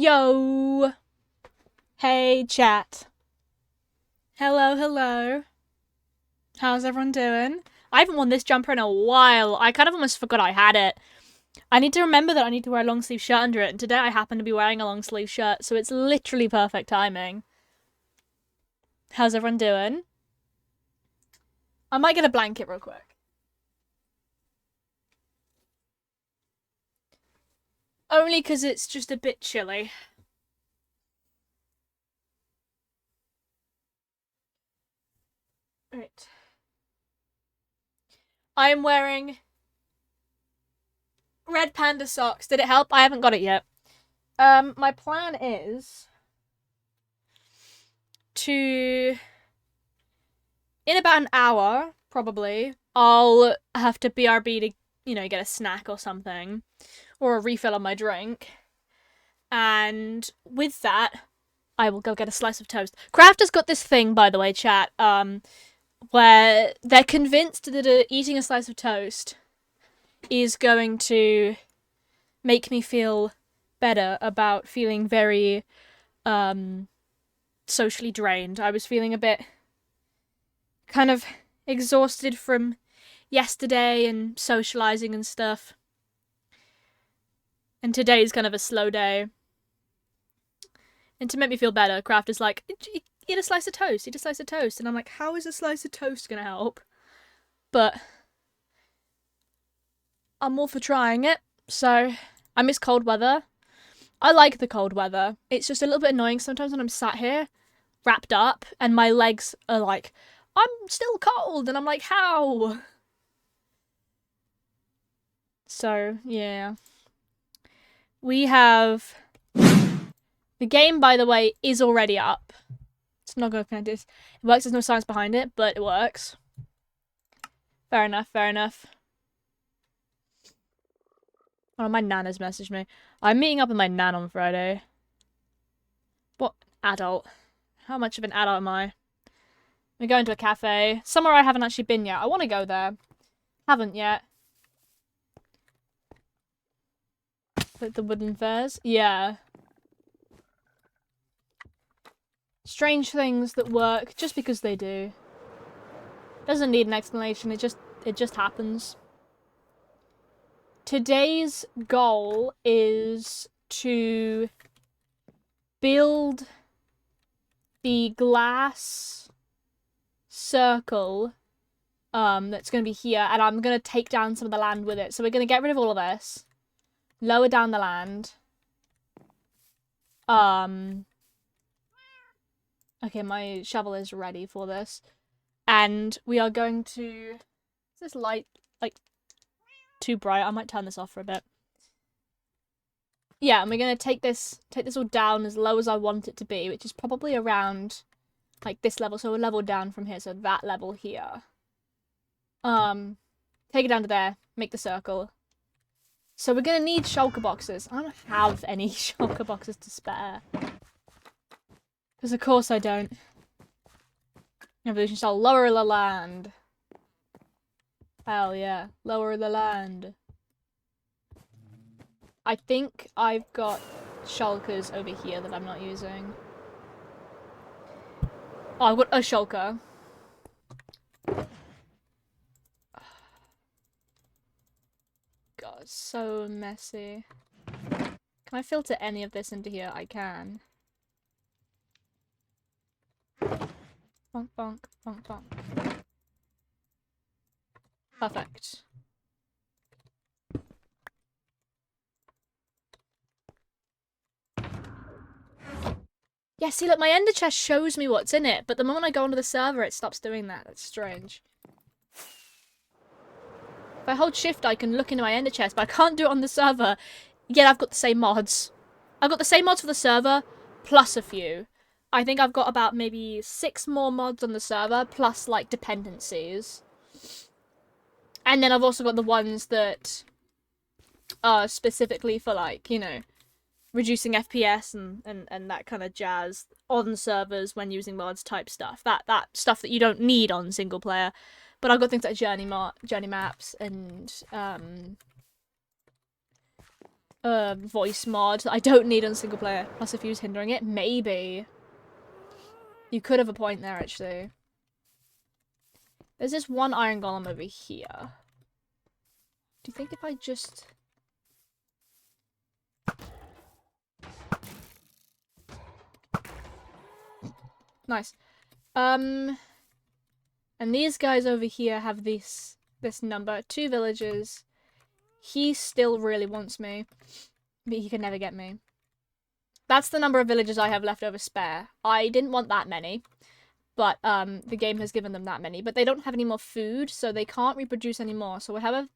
Yo! Hey, chat. Hello, hello. How's everyone doing? I haven't worn this jumper in a while. I kind of almost forgot I had it. I need to remember that I need to wear a long sleeve shirt under it, and today I happen to be wearing a long sleeve shirt, so it's literally perfect timing. How's everyone doing? I might get a blanket real quick. Only because it's just a bit chilly. Right. I am wearing red panda socks. Did it help? I haven't got it yet. My plan is to, in about an hour, probably, I'll have to BRB to, get a snack or something, or a refill on my drink. And with that, I will go get a slice of toast. Kraft has got this thing, by the way, chat, where they're convinced that eating a slice of toast is going to make me feel better about feeling very, socially drained. I was feeling a bit kind of exhausted from yesterday and socializing and stuff. And today's kind of a slow day. And to make me feel better, Kraft is like, eat a slice of toast, eat a slice of toast. And I'm like, how is a slice of toast gonna help? But I'm all for trying it. So I miss cold weather. I like the cold weather. It's just a little bit annoying sometimes when I'm sat here, wrapped up, and my legs are like, I'm still cold. And I'm like, how? So, yeah. We have... The game, by the way, is already up. It's not going to connect this. It works, there's no science behind it, but it works. Fair enough, fair enough. Oh, my nan has messaged me. I'm meeting up with my nan on Friday. What adult? How much of an adult am I? We're going to a cafe. Somewhere I haven't actually been yet. I want to go there. Haven't yet. Like the wooden fairs? Yeah. Strange things that work just because they do. Doesn't need an explanation, it just happens. Today's goal is to build the glass circle that's going to be here, and I'm going to take down some of the land with it. So we're going to get rid of all of this, lower down the land. Okay, my shovel is ready for this. And we are going to... Is this light, like, too bright? I might turn this off for a bit. Yeah, and we're going to take this all down as low as I want it to be, which is probably around, like, this level. So a level down from here, so that level here. Take it down to there, make the circle. So we're going to need shulker boxes. I don't have any shulker boxes to spare. Because of course I don't. Evolution style, lower the land. Hell yeah, lower the land. I think I've got shulkers over here that I'm not using. Oh, I've got a shulker. God, it's so messy. Can I filter any of this into here? I can. Bonk, bonk, bonk, bonk. Perfect. Yeah, see, look, my ender chest shows me what's in it, but the moment I go onto the server, it stops doing that. That's strange. If I hold shift, I can look into my ender chest, but I can't do it on the server. Yet I've got the same mods. I've got the same mods for the server, plus a few. I think I've got about maybe 6 more mods on the server, plus, like, dependencies. And then I've also got the ones that are specifically for, like, reducing FPS and that kind of jazz on servers when using mods type stuff. That stuff that you don't need on single player. But I've got things like journey maps and voice mod I don't need on single player. Plus if he was hindering it, maybe. You could have a point there, actually. There's this one iron golem over here. Do you think if I just... Nice. And these guys over here have this number. 2 villagers. He still really wants me. But he can never get me. That's the number of villagers I have left over spare. I didn't want that many. But the game has given them that many. But they don't have any more food, so they can't reproduce anymore. So whatever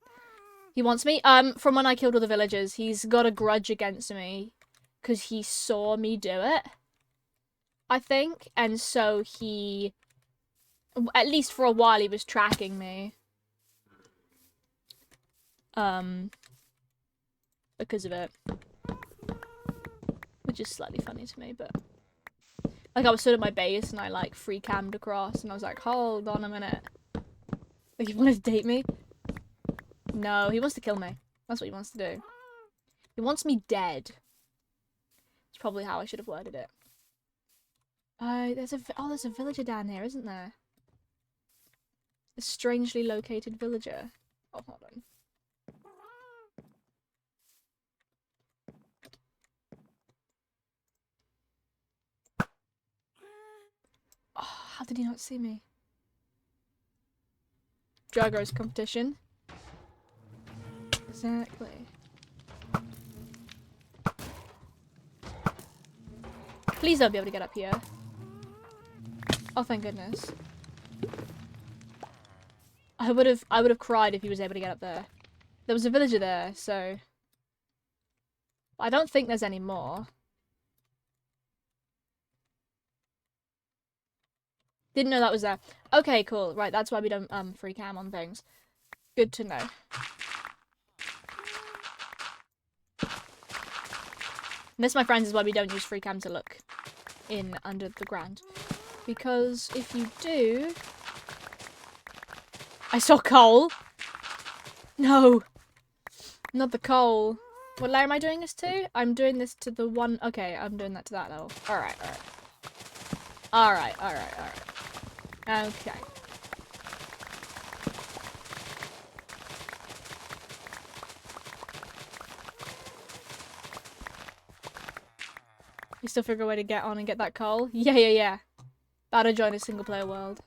he wants me. From when I killed all the villagers, he's got a grudge against me. Because he saw me do it. I think. And so he... At least for a while, he was tracking me. Because of it. Which is slightly funny to me, but... Like, I was stood at my base, and I, like, free cammed across, and I was like, hold on a minute. Like, he wanted to date me? No, he wants to kill me. That's what he wants to do. He wants me dead. That's probably how I should have worded it. There's a villager down here, isn't there? A strangely located villager. Oh, hold on. Oh, how did he not see me? Drago's competition. Exactly. Please don't be able to get up here. Oh, thank goodness. I would have cried if he was able to get up there. There was a villager there, so... I don't think there's any more. Didn't know that was there. Okay, cool. Right, that's why we don't free cam on things. Good to know. And this, my friends, is why we don't use free cam to look in under the ground. Because if you do... I saw coal! No! Not the coal. What layer am I doing this to? I'm doing this to the one... Okay, I'm doing that to that level. Alright, alright. Alright. Okay. You still figure a way to get on and get that coal? Yeah. About to join a single player world.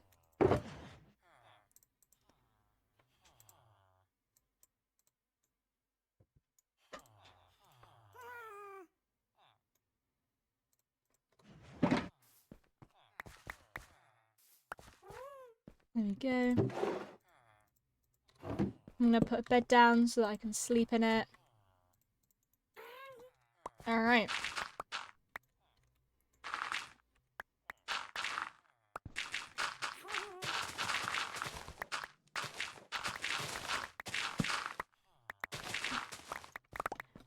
There we go. I'm gonna put a bed down so that I can sleep in it. Alright.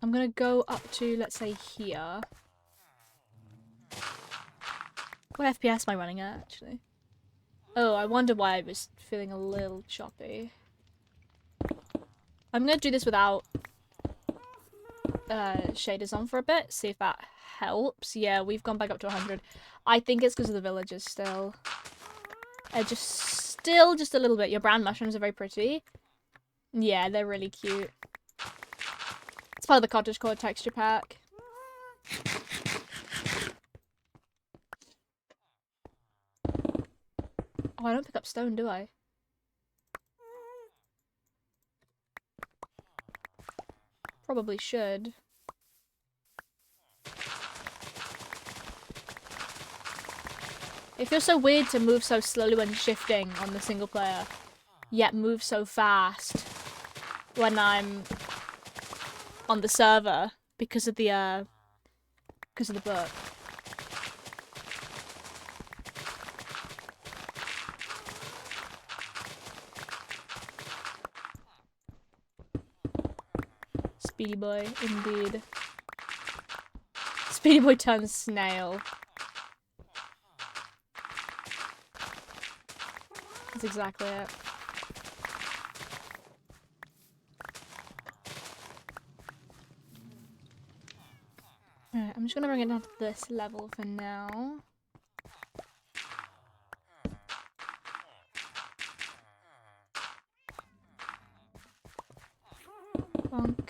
I'm gonna go up to, let's say, here. What FPS am I running at, actually? Oh, I wonder why I was feeling a little choppy. I'm gonna do this without shaders on for a bit, see if that helps. Yeah, we've gone back up to 100. I think it's because of the villagers still. Just a little bit. Your brown mushrooms are very pretty. Yeah, they're really cute. It's part of the cottagecore texture pack. Oh, I don't pick up stone, do I? Probably should. It feels so weird to move so slowly when shifting on the single player, yet move so fast when I'm on the server because of the book. Speedy boy, indeed. Speedy boy turns snail. That's exactly it. Alright, I'm just gonna bring it down to this level for now. Bonk.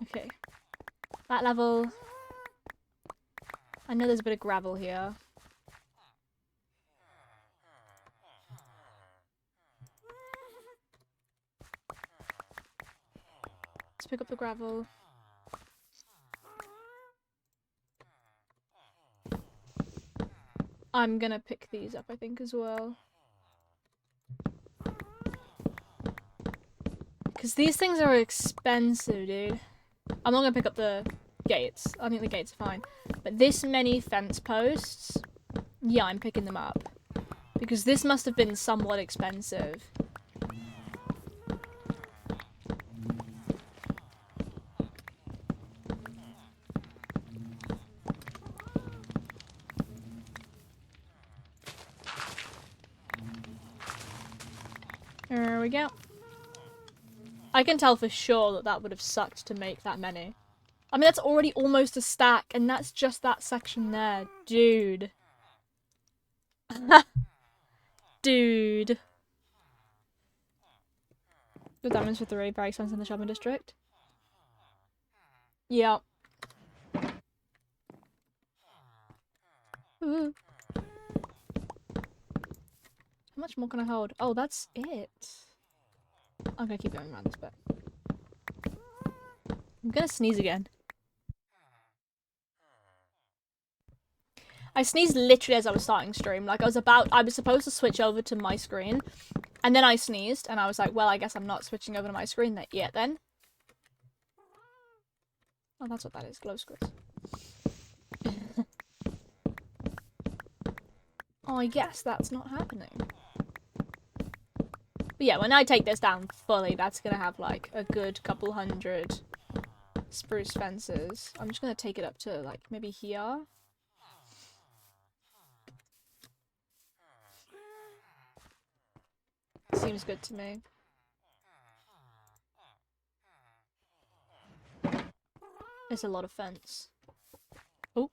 Okay. That level. I know there's a bit of gravel here. Let's pick up the gravel. I'm gonna pick these up, I think, as well. Because these things are expensive, dude. I'm not gonna pick up the gates. I think the gates are fine. But this many fence posts, yeah, I'm picking them up. Because this must have been somewhat expensive. There we go. I can tell for sure that that would have sucked to make that many. I mean, that's already almost a stack, and that's just that section there. Dude. Dude. The diamonds for 3, very expensive in the shopping district. Yeah. Ooh. How much more can I hold? Oh, that's it. I'm gonna keep going around this bit. I'm gonna sneeze again. I sneezed literally as I was starting stream. Like, I was supposed to switch over to my screen. And then I sneezed, and I was like, well, I guess I'm not switching over to my screen yet then. Oh, that's what that is. Glow squids. Oh, I guess that's not happening. But yeah, when I take this down fully, that's gonna have, like, a good couple hundred spruce fences. I'm just gonna take it up to, like, maybe here. Seems good to me. There's a lot of fence. Oh.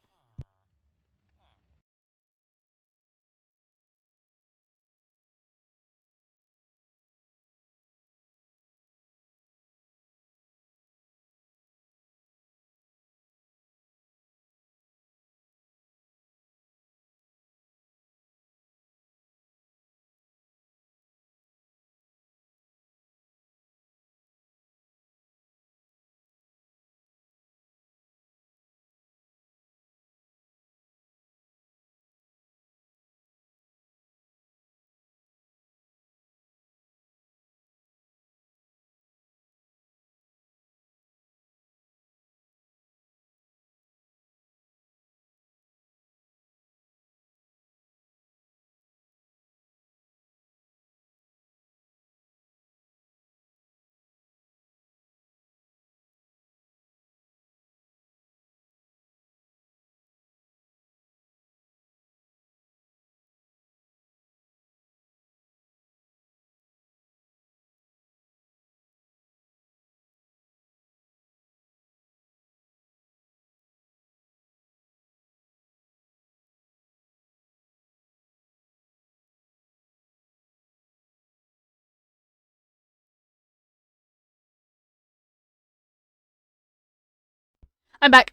I'm back.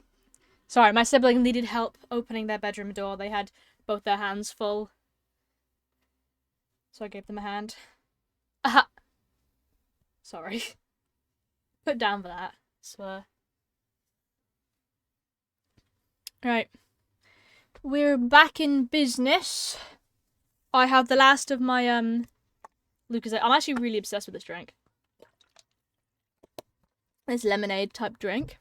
Sorry, my sibling needed help opening their bedroom door. They had both their hands full. So I gave them a hand. Aha! Sorry. Put down for that. Swear. Right. We're back in business. I have the last of my, Lucozade. I'm actually really obsessed with this drink. This lemonade type drink.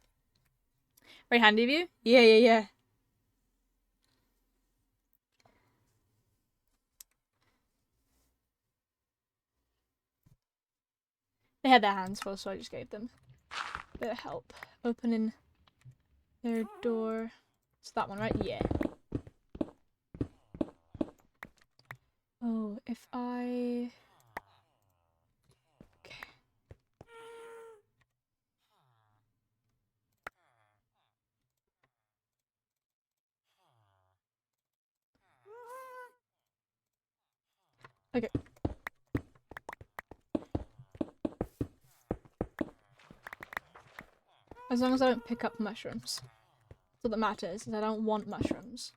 Very handy of you. Yeah. They had their hands full, so I just gave them a bit of help opening their door. It's that one, right? Yeah. Oh, if I... Okay. Okay. As long as I don't pick up mushrooms. That's all that matters, is I don't want mushrooms.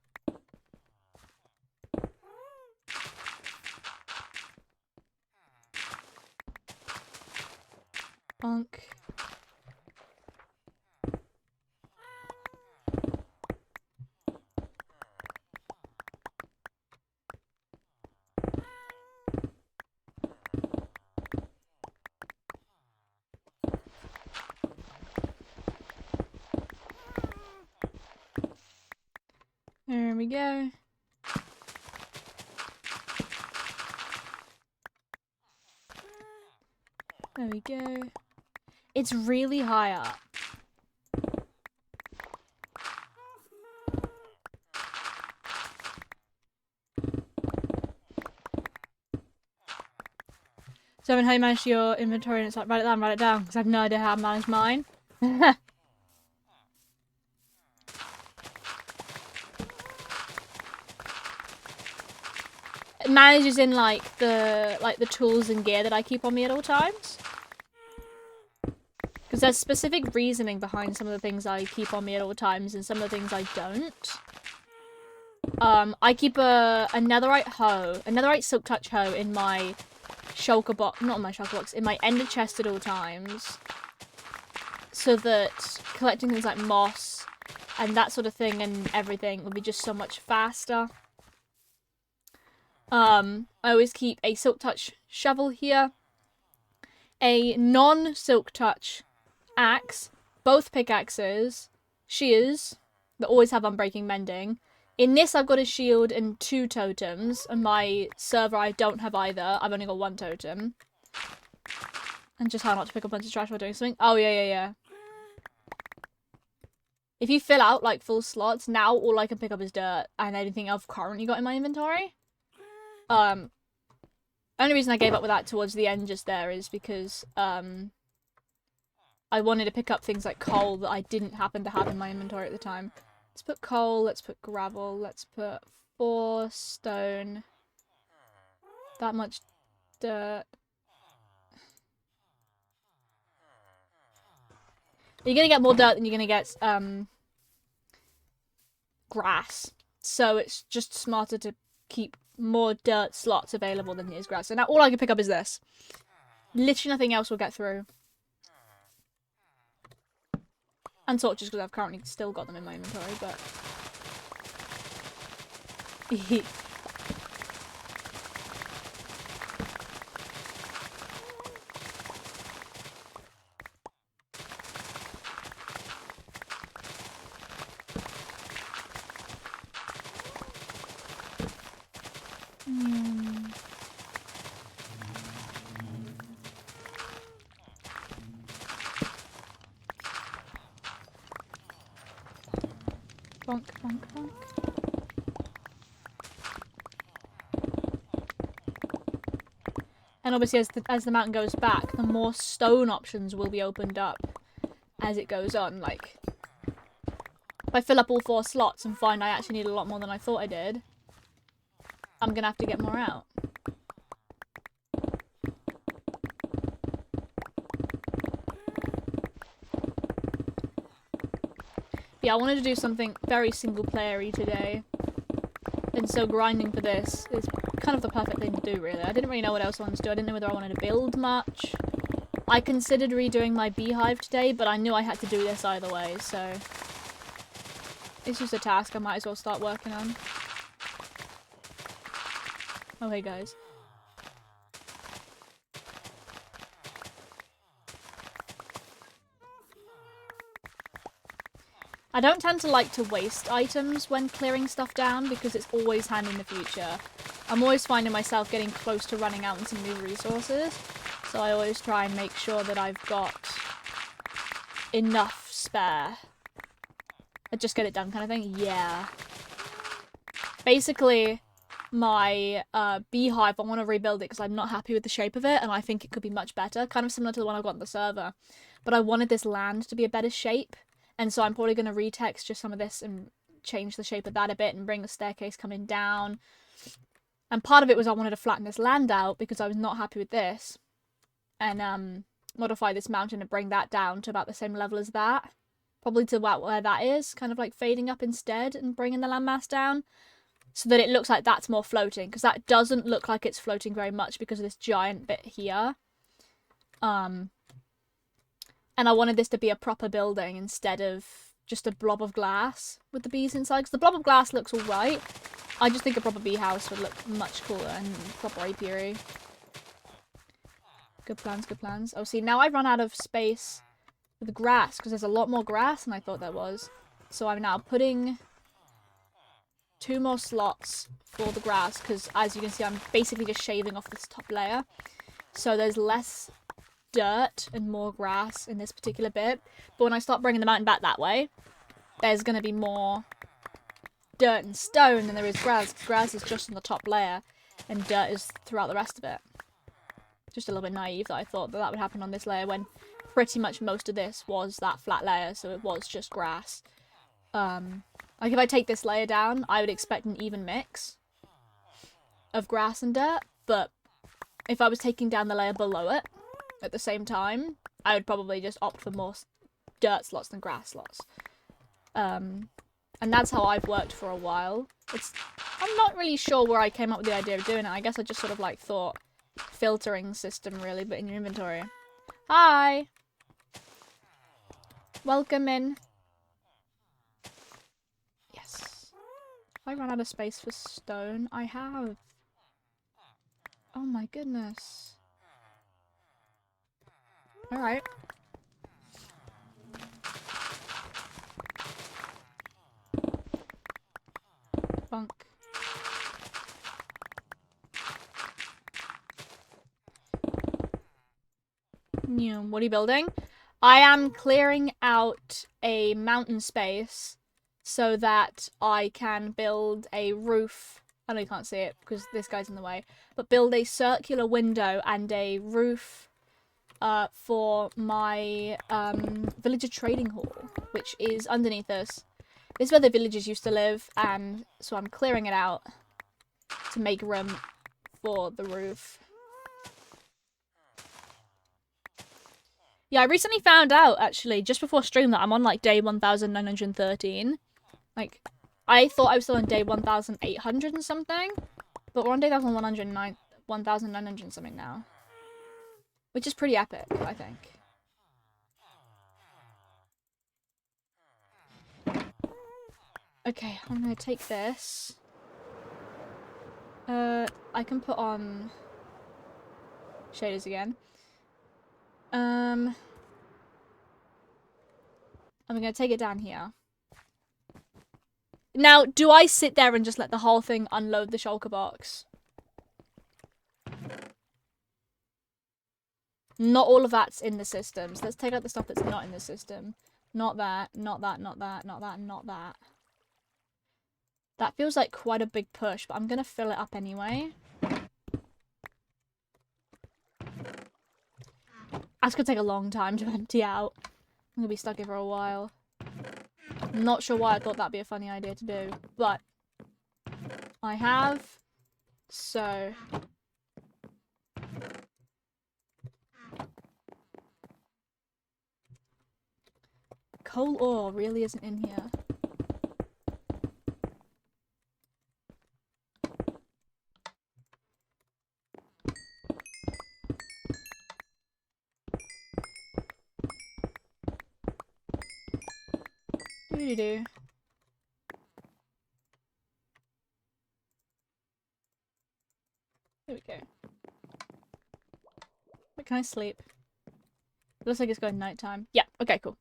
Bonk. There we go. There we go. It's really high up. So, how you manage your inventory, and it's like, write it down, because I have no idea how I manage mine. It manages in like the tools and gear that I keep on me at all times. Because there's specific reasoning behind some of the things I keep on me at all times and some of the things I don't. I keep a netherite hoe, a netherite silk touch hoe in my shulker box, not in my shulker box, in my ender chest at all times. So that collecting things like moss and that sort of thing and everything will be just so much faster. I always keep a silk touch shovel here. A non-silk touch axe, both pickaxes, shears that always have unbreaking mending. In this I've got a shield and 2 totems, and my server I don't have either. I've only got 1 totem. And just how not to pick up a bunch of trash while doing something. Oh yeah. If you fill out like full slots, now all I can pick up is dirt and anything I've currently got in my inventory. Only reason I gave up with that towards the end just there is because I wanted to pick up things like coal that I didn't happen to have in my inventory at the time. Let's put coal, let's put gravel, let's put 4 stone. That much dirt. You're gonna get more dirt than you're gonna get grass. So it's just smarter to keep more dirt slots available than there is grass. So now all I can pick up is this. Literally nothing else will get through. And torches, because I've currently still got them in my inventory, but... Bonk, bonk, bonk. And obviously as the mountain goes back, the more stone options will be opened up as it goes on. Like, if I fill up all 4 slots and find I actually need a lot more than I thought I did, I'm gonna have to get more out. Yeah, I wanted to do something very single-player-y today, and so grinding for this is kind of the perfect thing to do, really. I didn't really know what else I wanted to do. I didn't know whether I wanted to build much. I considered redoing my beehive today, but I knew I had to do this either way, so... It's just a task I might as well start working on. Oh, hey, guys. I don't tend to like to waste items when clearing stuff down because it's always handy in the future. I'm always finding myself getting close to running out on some new resources, so I always try and make sure that I've got enough spare. I just get it done kind of thing? Yeah. Basically, my beehive, I want to rebuild it because I'm not happy with the shape of it, and I think it could be much better. Kind of similar to the one I've got on the server. But I wanted this land to be a better shape, and so I'm probably going to retexture some of this and change the shape of that a bit and bring the staircase coming down. And part of it was I wanted to flatten this land out because I was not happy with this. And modify this mountain and bring that down to about the same level as that. Probably to about where that is, kind of like fading up instead and bringing the landmass down. So that it looks like that's more floating, because that doesn't look like it's floating very much because of this giant bit here. And I wanted this to be a proper building instead of just a blob of glass with the bees inside, because the blob of glass looks alright. I just think a proper bee house would look much cooler and proper apiary. Good plans, good plans. Oh, see, now I've run out of space with grass, because there's a lot more grass than I thought there was. So I'm now putting 2 more slots for the grass, because as you can see, I'm basically just shaving off this top layer. So there's less dirt and more grass in this particular bit. But when I start bringing the mountain back that way, there's going to be more dirt and stone than there is grass. Grass is just on the top layer, and dirt is throughout the rest of it. Just a little bit naive that I thought that that would happen on this layer when pretty much most of this was that flat layer, so it was just grass. Like if I take this layer down, I would expect an even mix of grass and dirt, but if I was taking down the layer below it at the same time, I would probably just opt for more dirt slots than grass slots. And that's how I've worked for a while. I'm not really sure where I came up with the idea of doing it. I guess I just sort of like thought filtering system really, but in your inventory. Hi! Welcome in. Yes. Have I run out of space for stone? I have. Oh my goodness. Alright. Bunk. What are you building? I am clearing out a mountain space so that I can build a roof. I know you can't see it because this guy's in the way. But build a circular window and a roof for my villager trading hall, which is underneath us. This is where the villagers used to live, and so I'm clearing it out to make room for the roof. Yeah, I recently found out, actually, just before stream, that I'm on, like, day 1913. Like, I thought I was still on day 1800 and something, but we're on day 1900 and something now. Which is pretty epic, I think. Okay, I'm gonna take this. I can put on shaders again. I'm gonna take it down here. Now, do I sit there and just let the whole thing unload the shulker box? Not all of that's in the system. So let's take out the stuff that's not in the system. Not that, not that, not that, not that, not that. That feels like quite a big push, but I'm gonna fill it up anyway. That's gonna take a long time to empty out. I'm gonna be stuck here for a while. I'm not sure why I thought that'd be a funny idea to do, but I have. So coal ore really isn't in here. Do. There we go. Wait, can I sleep? It looks like it's going nighttime. Yeah, okay, cool.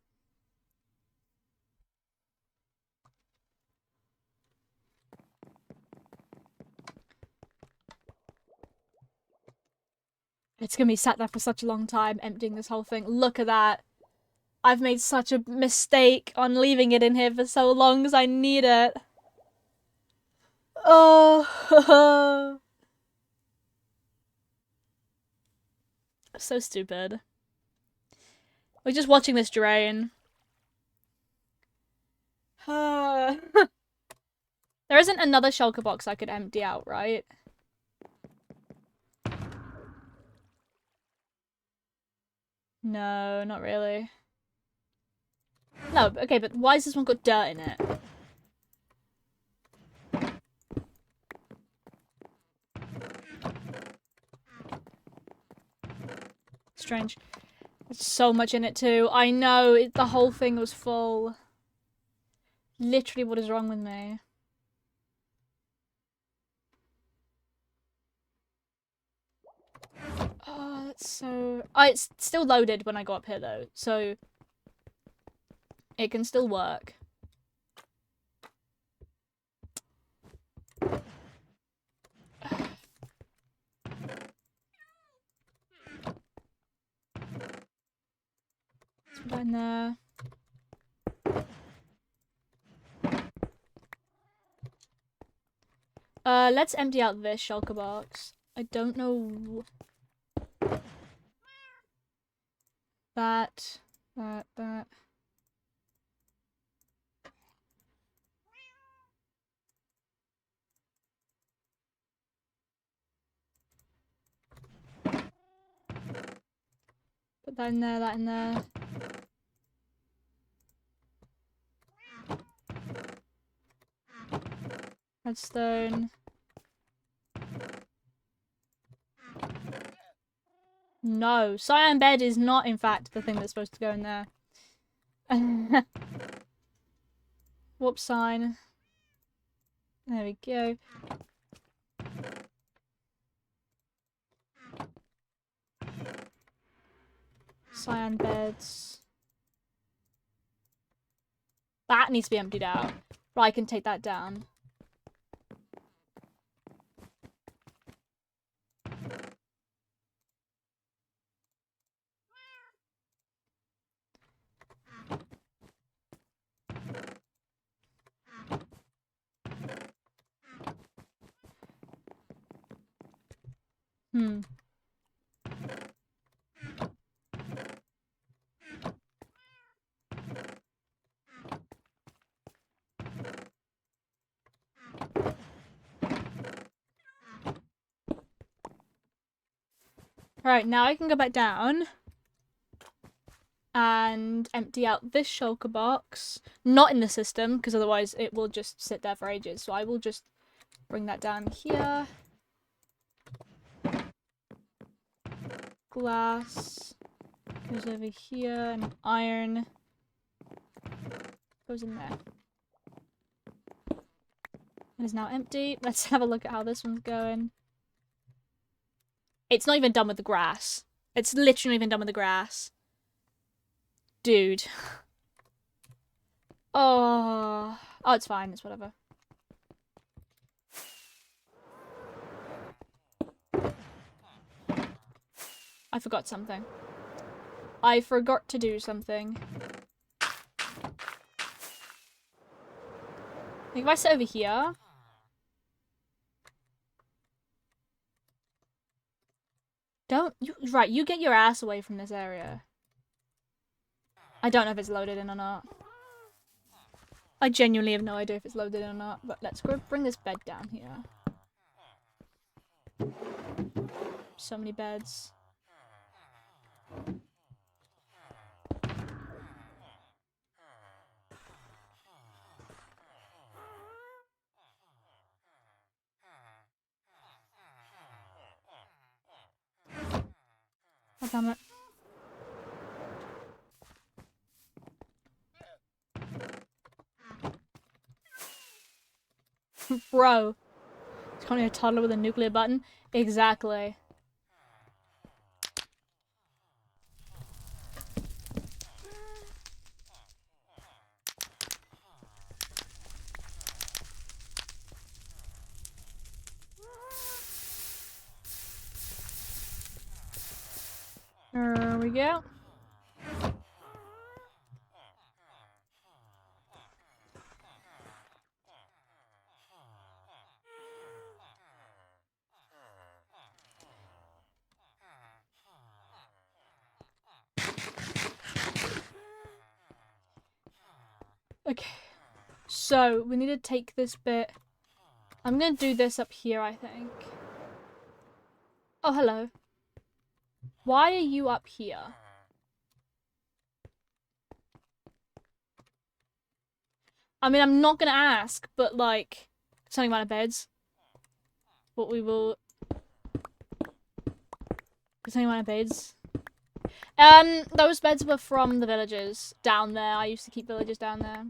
It's gonna be sat there for such a long time, emptying this whole thing. Look at that. I've made such a mistake on leaving it in here for so long because I need it. Oh, so stupid. We're just watching this drain. There isn't another shulker box I could empty out, right? No, not really. No, okay, but why has this one got dirt in it? Strange. There's so much in it too. I know, the whole thing was full. Literally, what is wrong with me? Oh, that's so... Oh, it's still loaded when I go up here though, so... It can still work. Let's put that in there. Let's empty out this shulker box. I don't know... That. Put that in there, that in there. Redstone. No, cyan bed is not, in fact, the thing that's supposed to go in there. Whoop sign. There we go. Cyan beds. That needs to be emptied out. Right, I can take that down. Right, now I can go back down and empty out this shulker box. Not in the system, because otherwise it will just sit there for ages. So I will just bring that down here. Glass goes over here, and iron goes in there. It is now empty. Let's have a look at how this one's going. It's not even done with the grass. It's literally not even done with the grass. Dude. Oh, it's fine. It's whatever. I forgot something. I forgot to do something. I think if I sit over here... Right, you get your ass away from this area. I don't know if it's loaded in or not. I genuinely have no idea if it's loaded in or not, but let's go bring this bed down here. So many beds. Oh, damn it. Bro. It's currently a toddler with a nuclear button. Exactly. There we go. Okay. So, we need to take this bit. I'm gonna do this up here, I think. Oh, hello. Why are you up here? I mean, I'm not gonna ask, but like, something about the beds. What we will. Something about the beds. Those beds were from the villagers down there. I used to keep villagers down there.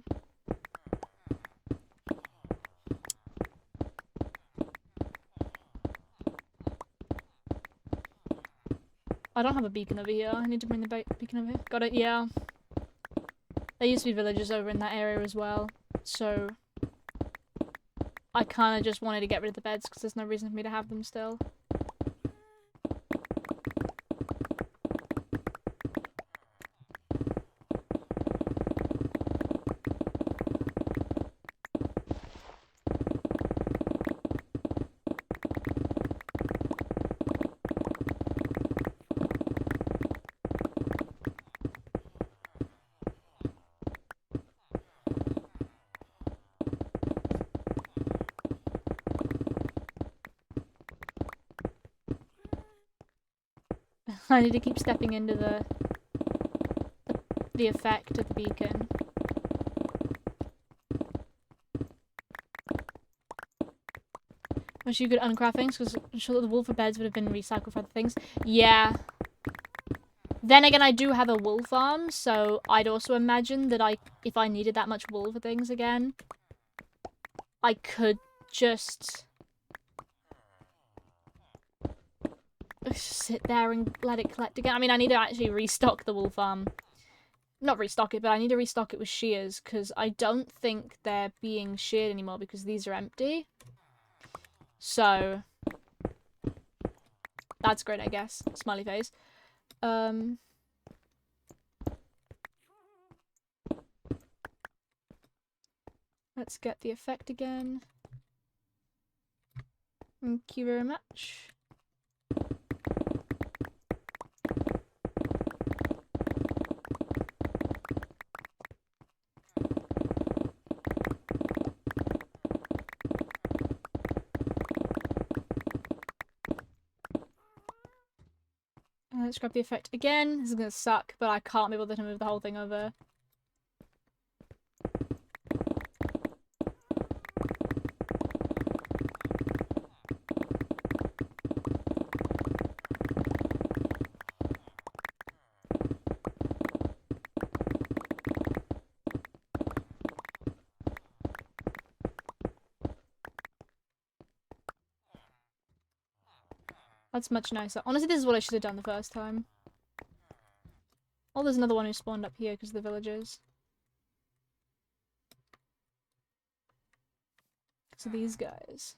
I don't have a beacon over here. I need to bring the beacon over here. Got it, yeah. There used to be villagers over in that area as well. So, I kind of just wanted to get rid of the beds because there's no reason for me to have them still. I need to keep stepping into the effect of the beacon. Wish you could uncraft things, because I'm sure that the wool for beds would have been recycled for other things. Yeah. Then again, I do have a wool farm, so I'd also imagine that if I needed that much wool for things again, I could just sit there and let it collect again. I mean, I need to actually restock the wool farm. Not restock it, but I need to restock it with shears, because I don't think they're being sheared anymore because these are empty. So, that's great, I guess. Smiley face. Let's get the effect again. Thank you very much. Let's grab the effect again. This is gonna suck, but I can't be bothered to move the whole thing over. That's much nicer. Honestly, this is what I should have done the first time. Oh, there's another one who spawned up here because of the villagers. So these guys.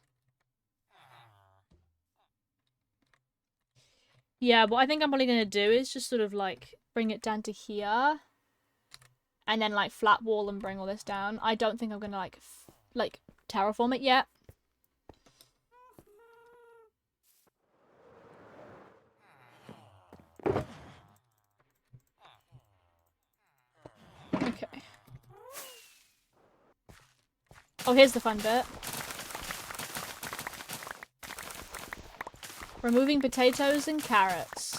Yeah, what I think I'm probably going to do is just sort of like bring it down to here. And then like flat wall and bring all this down. I don't think I'm going to like terraform it yet. Okay. Oh, here's the fun bit. Removing potatoes and carrots.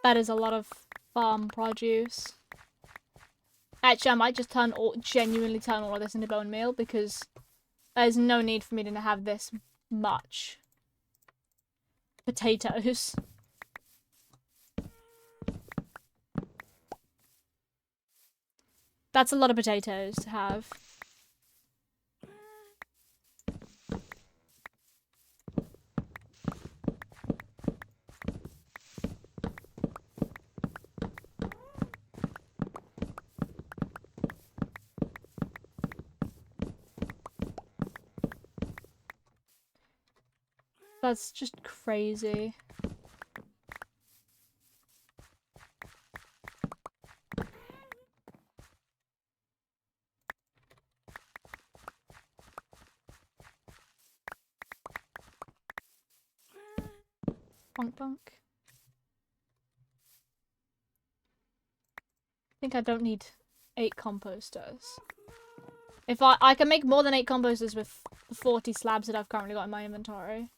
That is a lot of farm produce. Actually, I might just genuinely turn all of this into bone meal because there's no need for me to have this much potatoes. That's a lot of potatoes to have. That's just crazy. Bonk bonk. I think I don't need 8 composters. If I can make more than 8 composters with the 40 slabs that I've currently got in my inventory.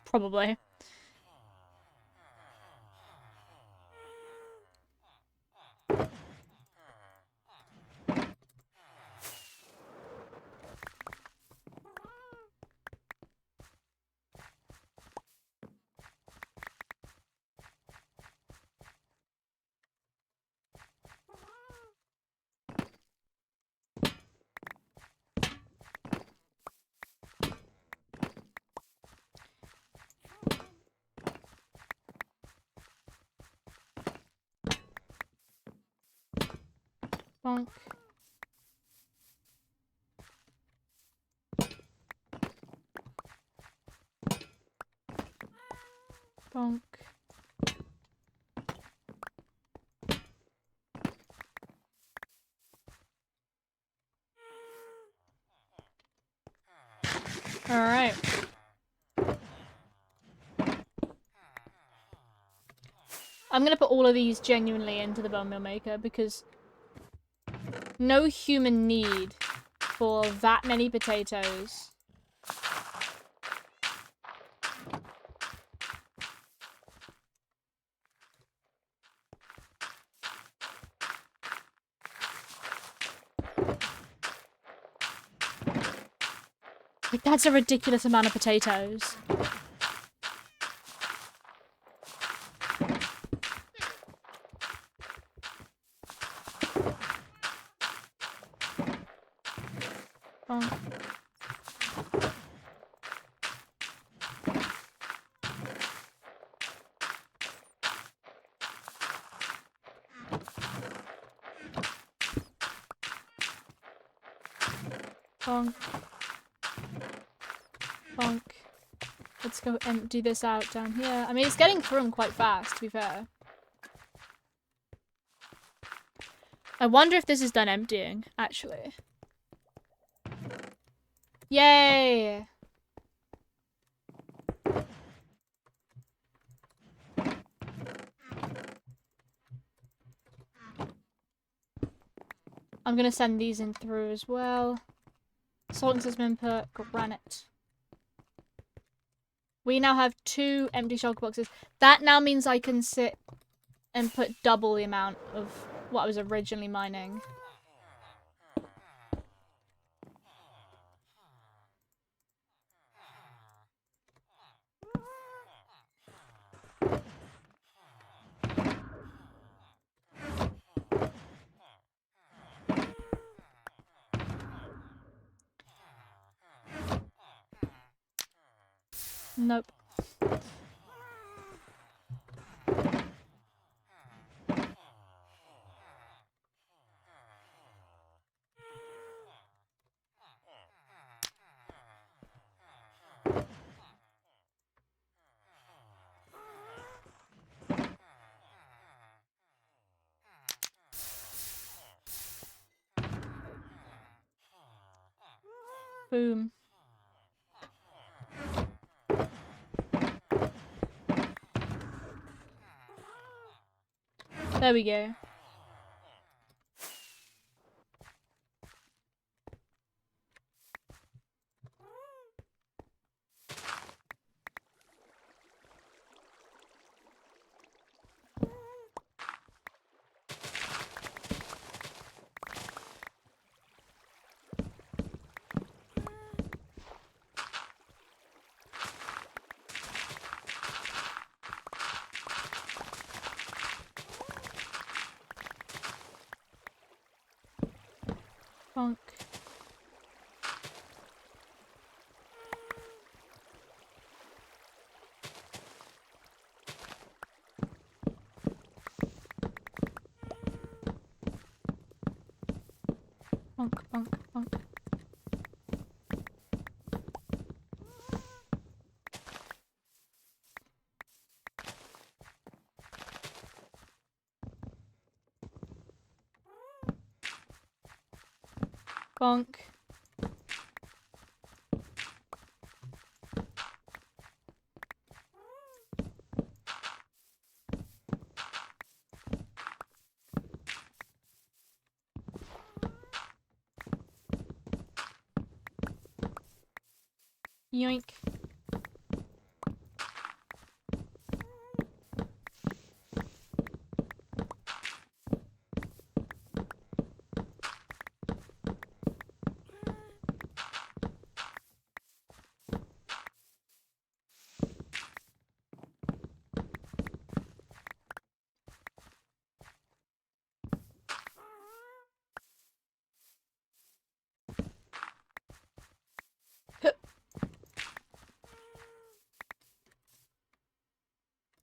Probably. Bonk. Bonk. Alright. I'm gonna put all of these genuinely into the bone meal maker because no human need for that many potatoes. Like, that's a ridiculous amount of potatoes. Bonk. Bonk. Bonk. Let's go empty this out down here. I mean, it's getting through them quite fast, to be fair. I wonder if this is done emptying, actually. Yay! I'm gonna send these in through as well. Sorting system input, granite. We now have 2 empty shulker boxes. That now means I can sit and put double the amount of what I was originally mining. Nope. Boom. There we go. Bonk. Bonk, bonk, bonk. Bonk. Yoink.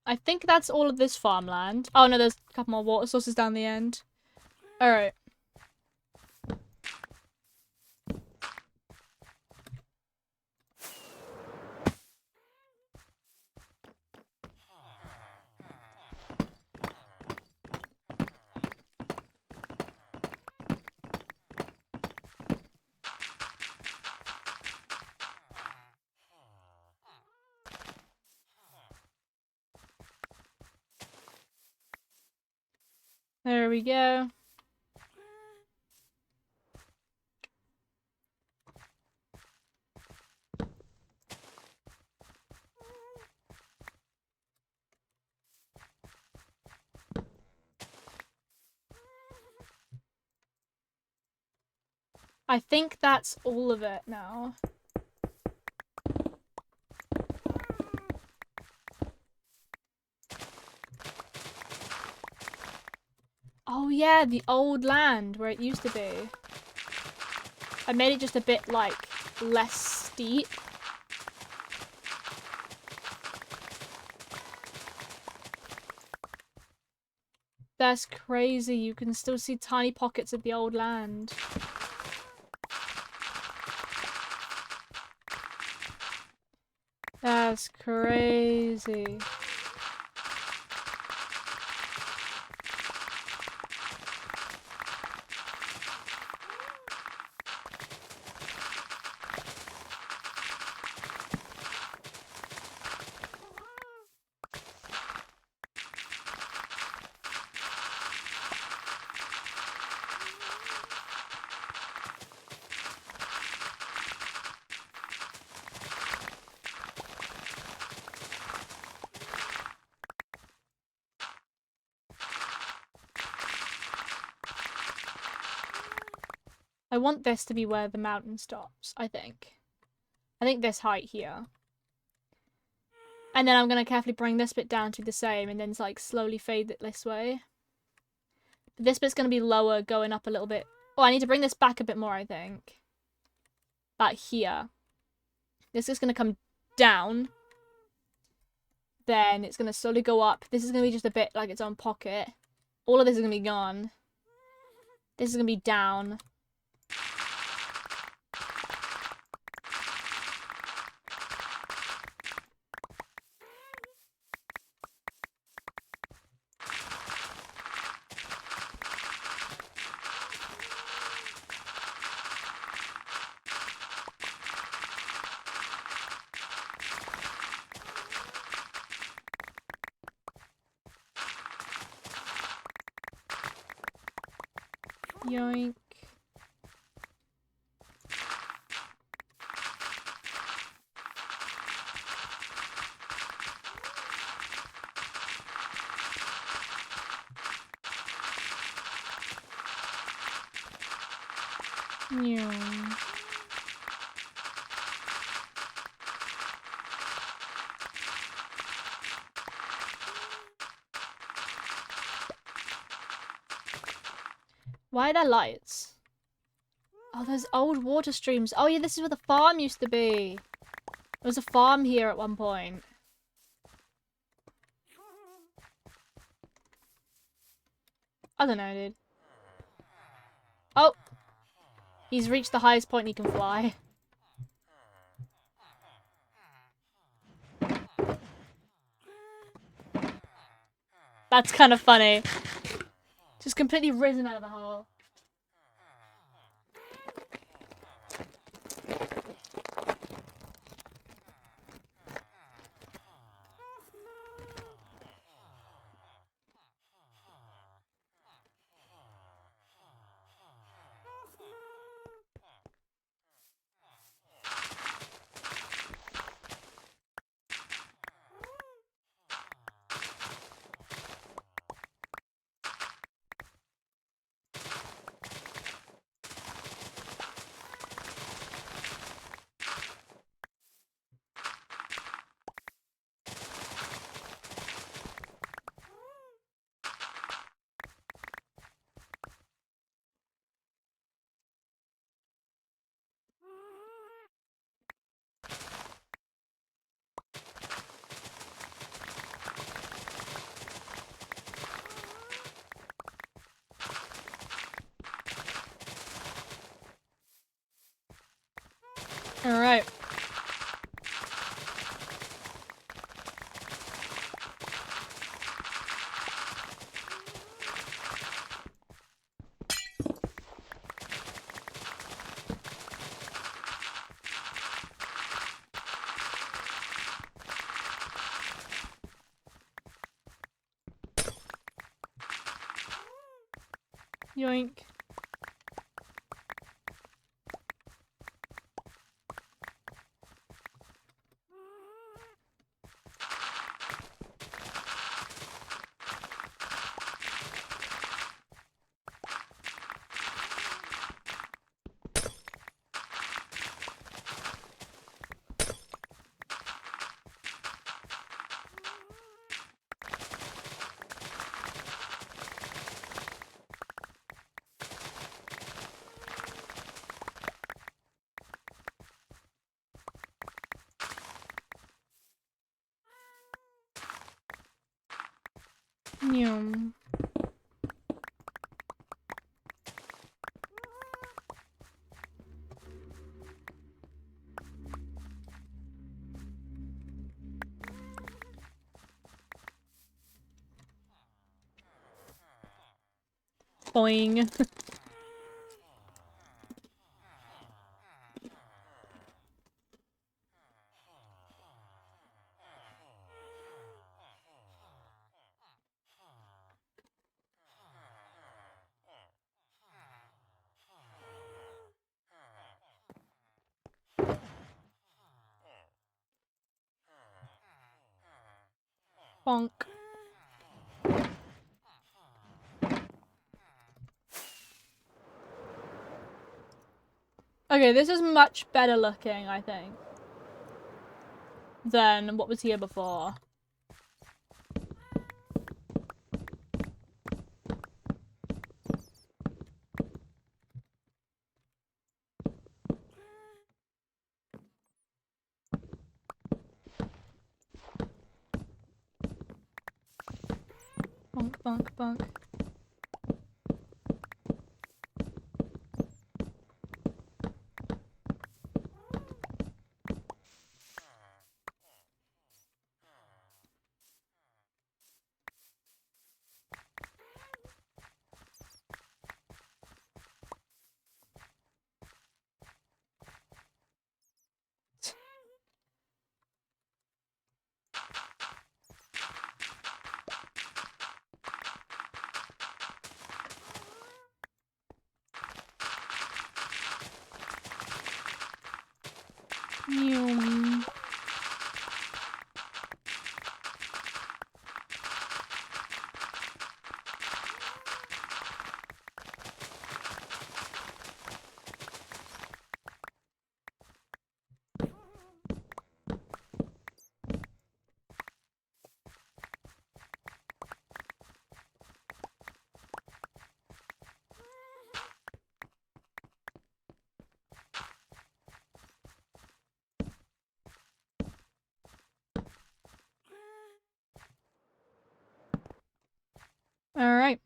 I think that's all of this farmland. Oh no, there's a couple more water sources down the end. Alright. There we go. I think that's all of it now. Oh yeah, the old land where it used to be. I made it just a bit, like, less steep. That's crazy. You can still see tiny pockets of the old land. That's crazy. I want this to be where the mountain stops, I think. I think this height here. And then I'm going to carefully bring this bit down to the same and then like slowly fade it this way. But this bit's going to be lower, going up a little bit. Oh, I need to bring this back a bit more, I think. About here. This is going to come down. Then it's going to slowly go up. This is going to be just a bit like its own pocket. All of this is going to be gone. This is going to be down. Yoink. Yoink. Why are there lights? Oh, there's old water streams. Oh yeah, this is where the farm used to be. There was a farm here at one point. I don't know, dude. Oh! He's reached the highest point he can fly. That's kind of funny. Just completely risen out of the hole. Alright. Yoink. Yum. Boing. Bonk. Okay, this is much better looking, I think, than what was here before. Bonk, bonk, bonk. Yum. Alright.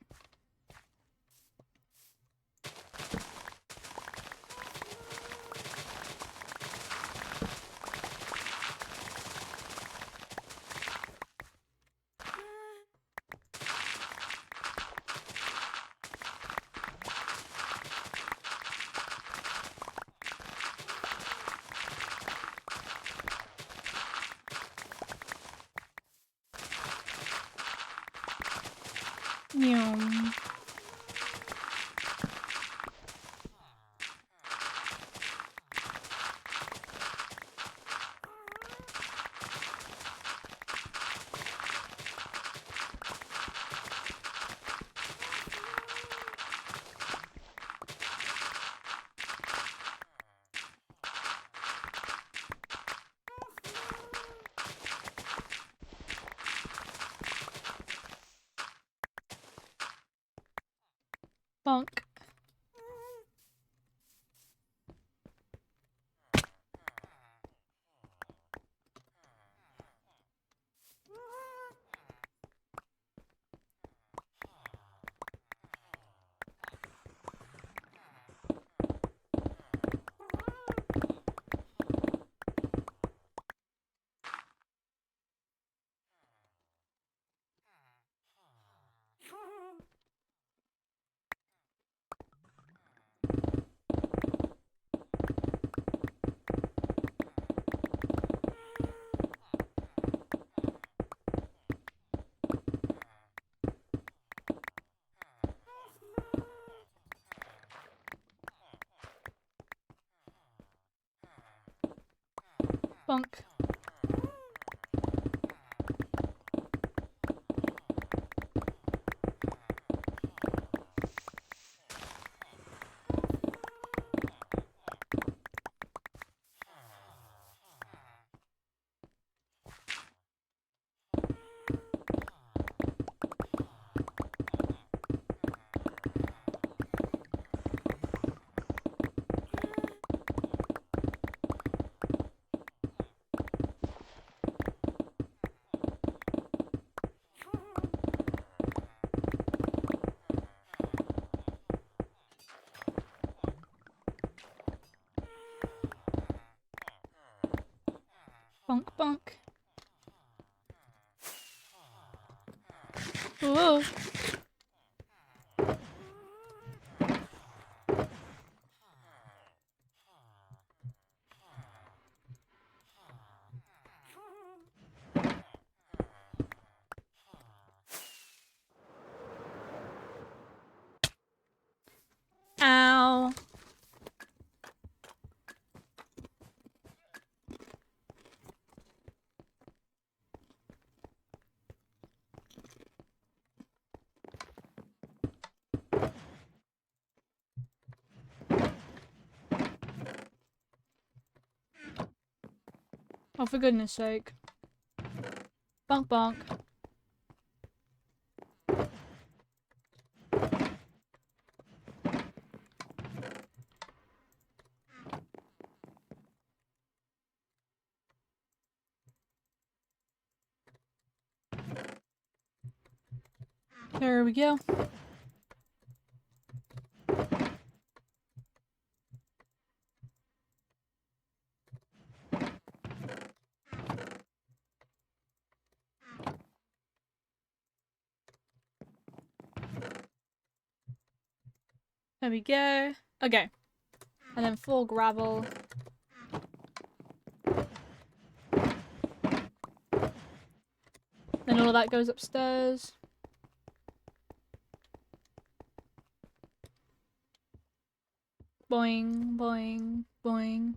Yum. Bonk. Bonk. Bonk, bonk. Whoa. Ow. Oh, for goodness sake. Bonk, bonk. There we go. There we go. Okay. And then 4 gravel. Then all of that goes upstairs. Boing, boing, boing.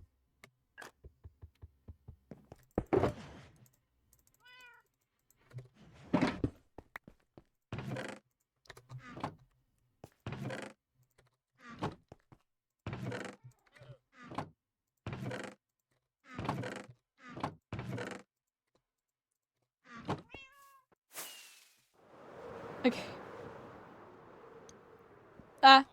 Okay. Ah.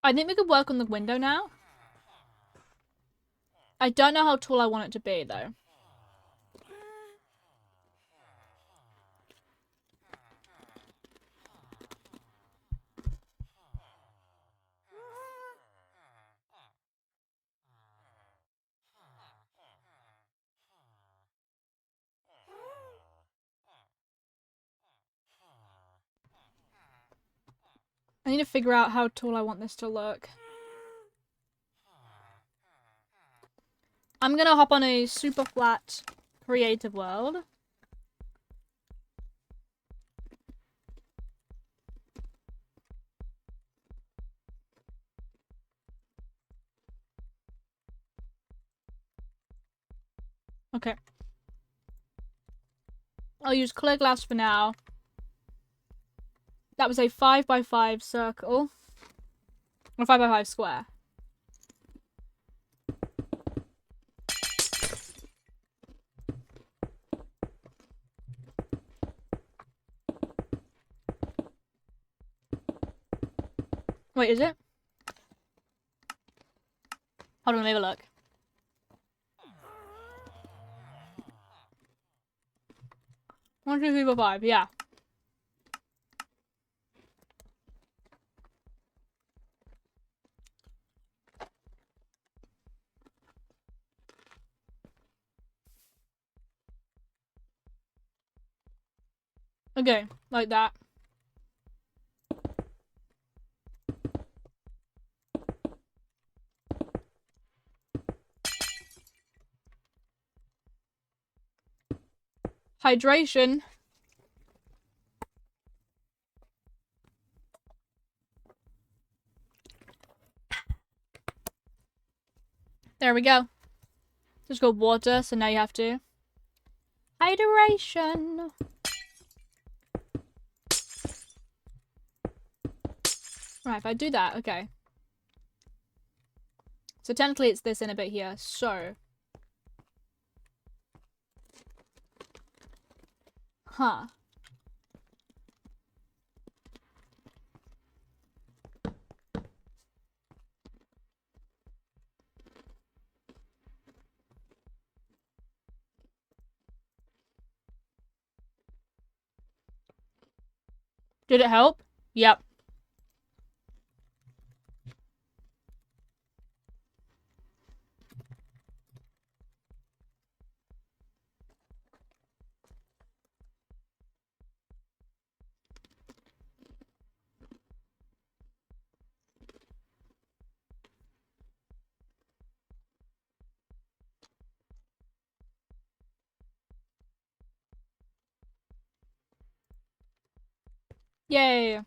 I think we could work on the window now. I don't know how tall I want it to be, though. I need to figure out how tall I want this to look. I'm gonna hop on a super flat creative world. Okay. I'll use clear glass for now. That was a 5x5 circle. Or 5x5 square. Wait, is it? Hold on, let me have a look. One, two, three, four, five. Yeah. Okay, like that. Hydration. There we go. Just got water, so now you have to. Hydration. Right, if I do that, okay. So technically it's this in a bit here, so. Huh. Did it help? Yep. Yay.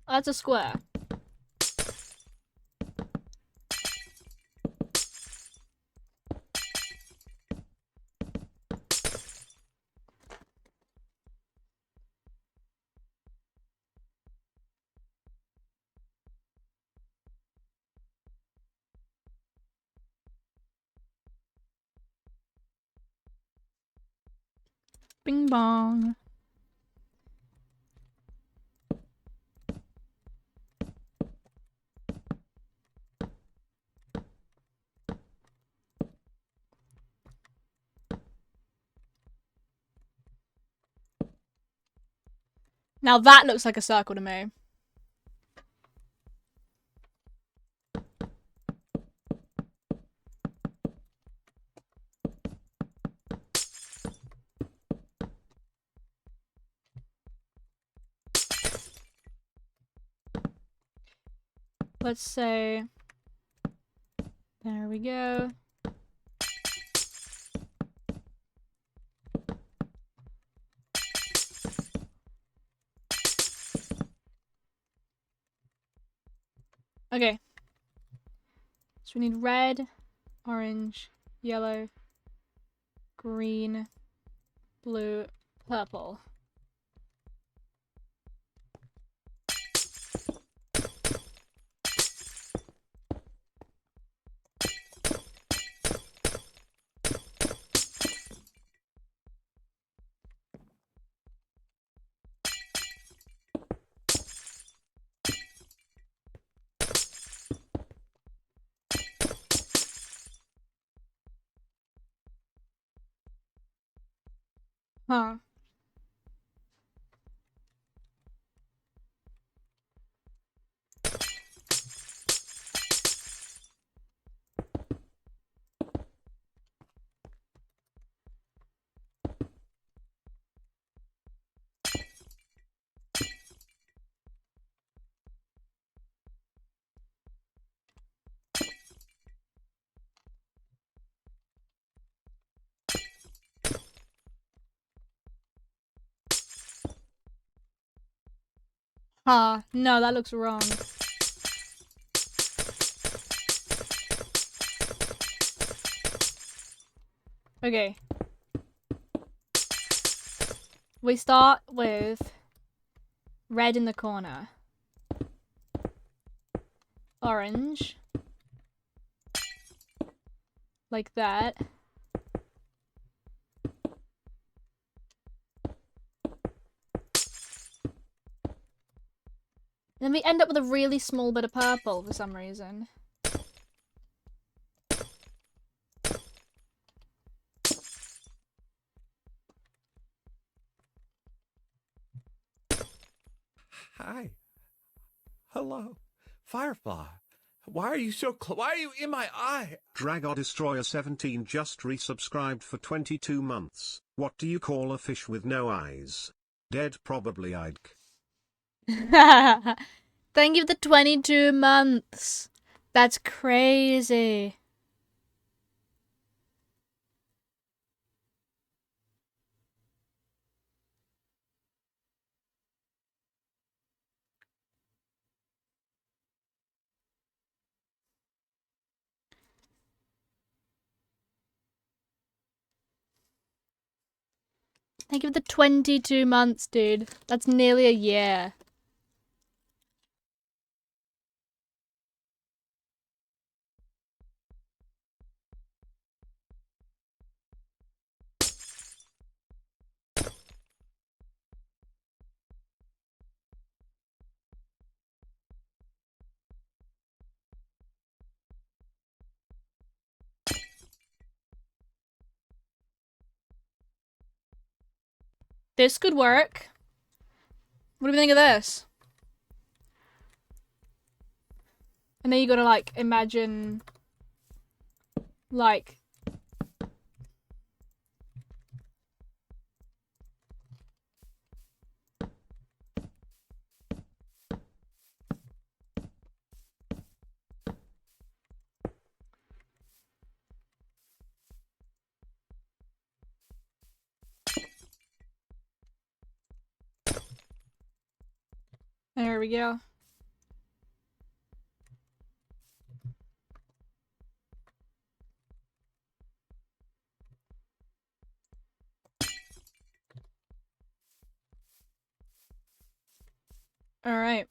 That's a square. Bing bong. Now that looks like a circle to me. Let's say, there we go. Okay. So we need red, orange, yellow, green, blue, purple. Huh. Ah, no, that looks wrong. Okay. We start with red in the corner. Orange. Like that. Then we end up with a really small bit of purple for some reason. Hi. Hello. Firefly. Why are you so why are you in my eye? Drago Destroyer 17 just resubscribed for 22 months. What do you call a fish with no eyes? Dead probably I'd. Thank you for the 22 months. That's crazy. Thank you for the 22 months, dude. That's nearly a year. This could work. What do we think of this? And then you gotta, like, imagine, like... There we go. Alright.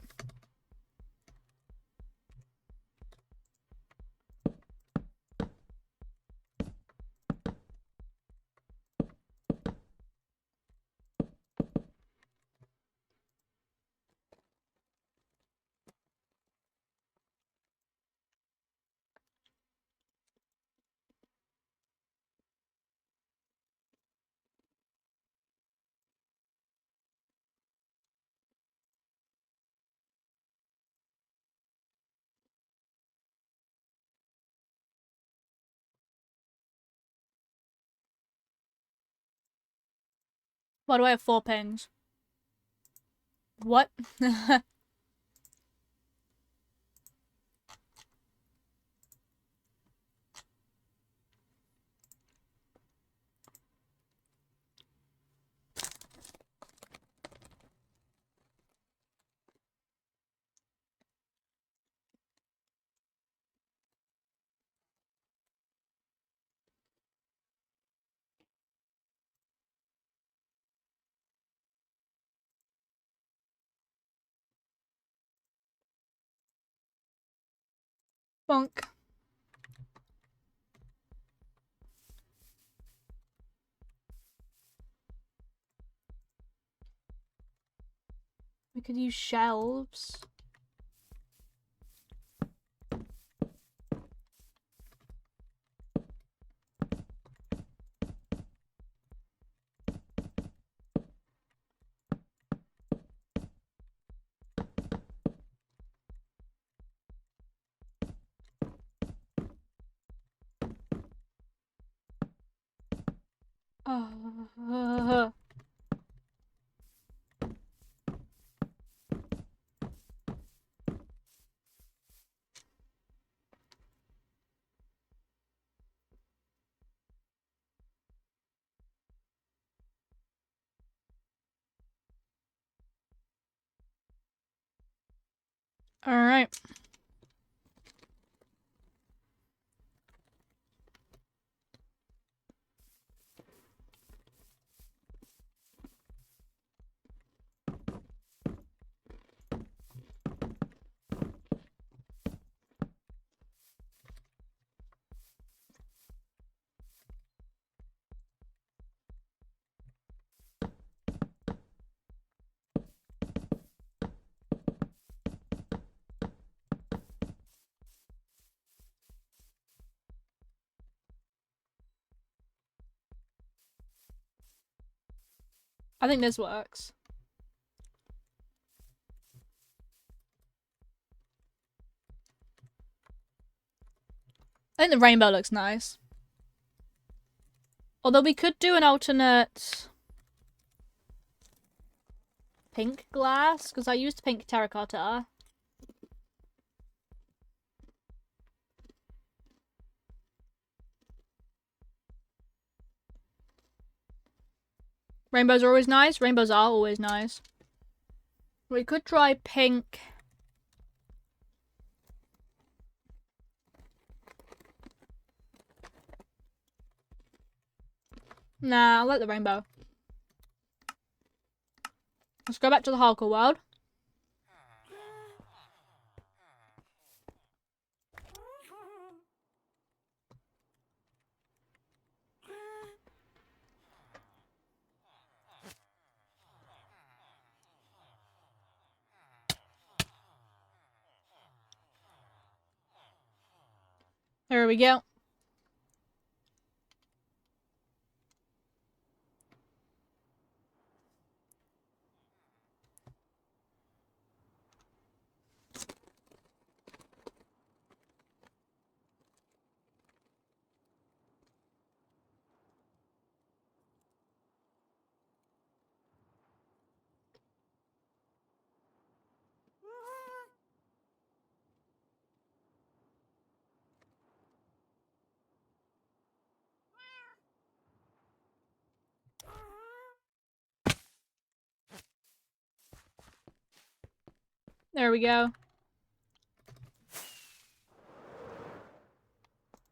Why do I have 4 pens? What? Bonk. We could use shelves. Oh. Alright. I think this works. I think the rainbow looks nice. Although we could do an alternate pink glass, because I used pink terracotta. Rainbows are always nice. Rainbows are always nice. We could try pink. Nah, I like the rainbow. Let's go back to the hardcore world. There we go. There we go.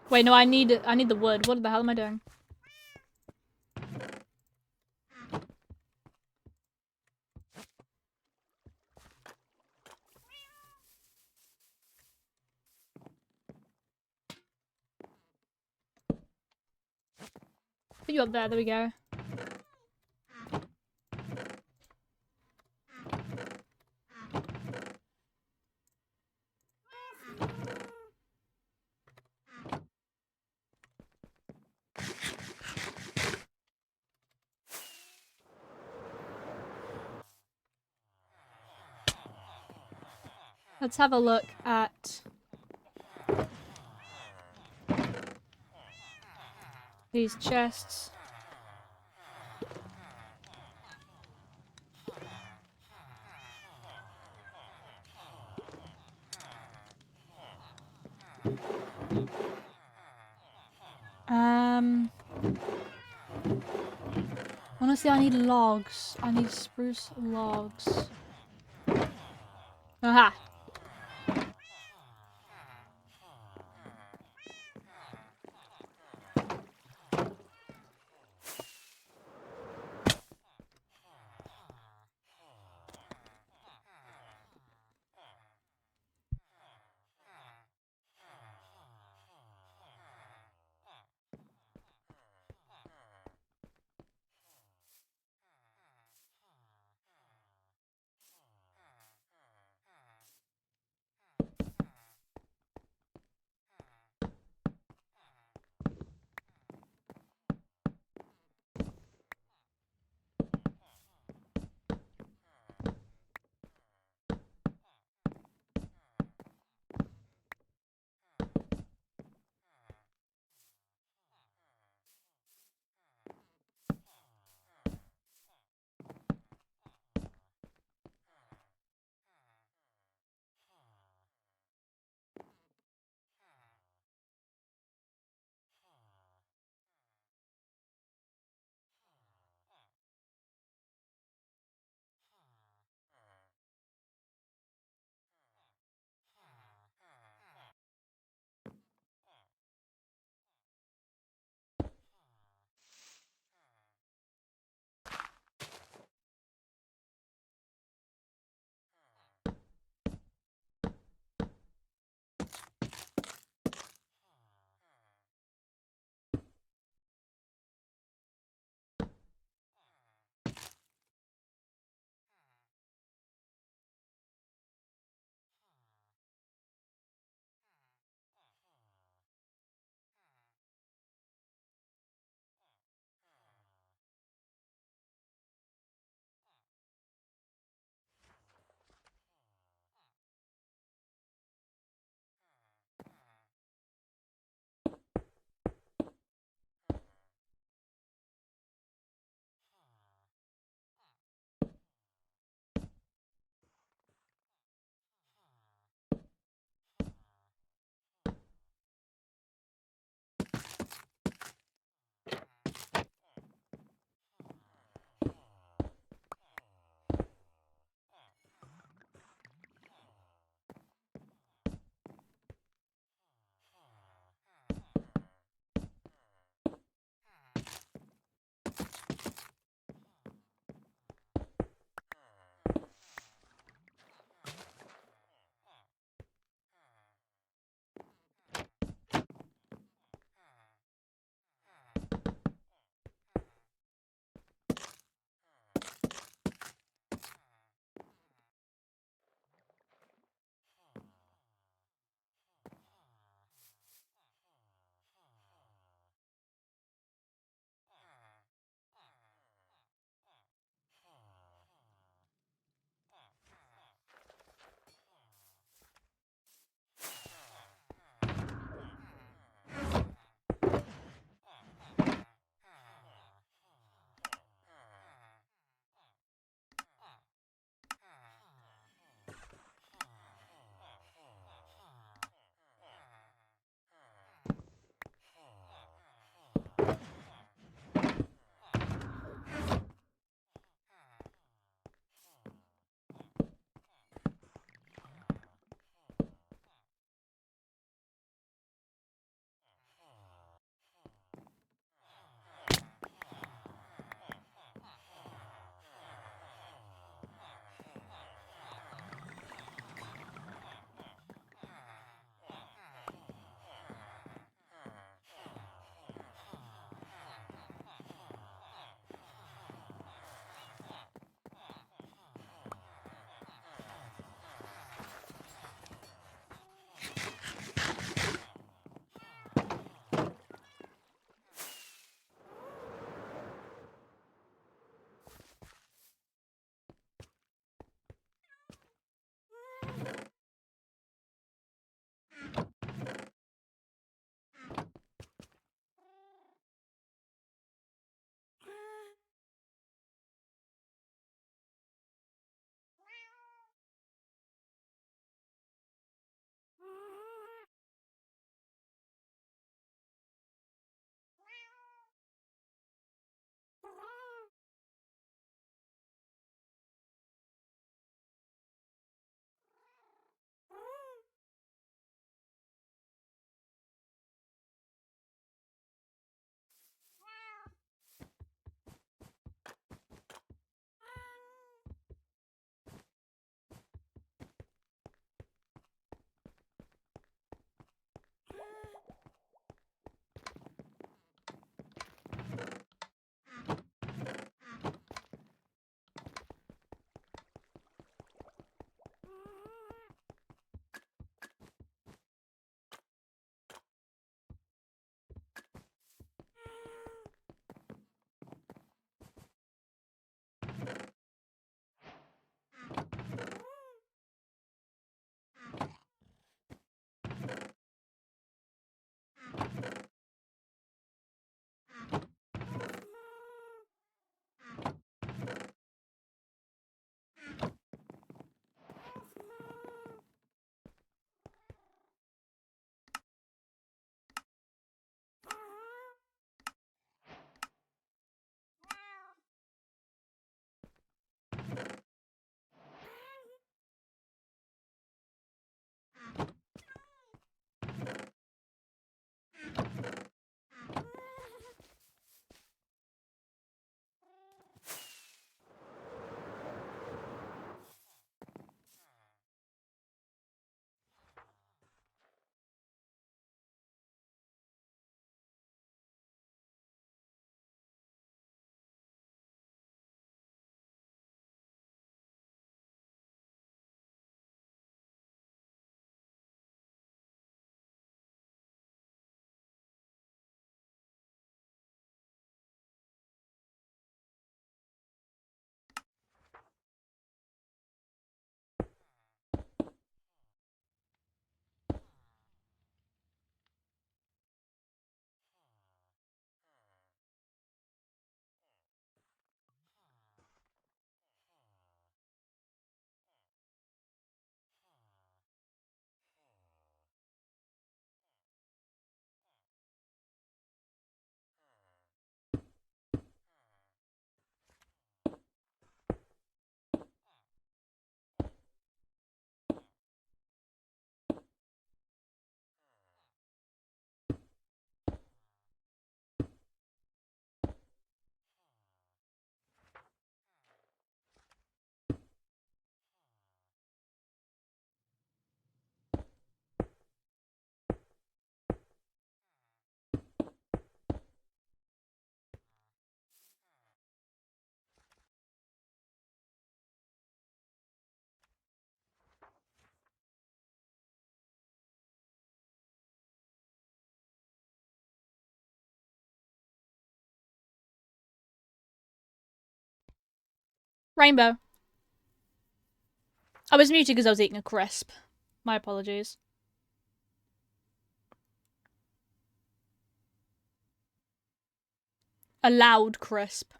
Wait, no, I need the wood. What the hell am I doing? Put you up there. There we go. Let's have a look at these chests. Honestly, I need logs. I need spruce logs. Aha! Rainbow. I was muted because I was eating a crisp. My apologies. A loud crisp.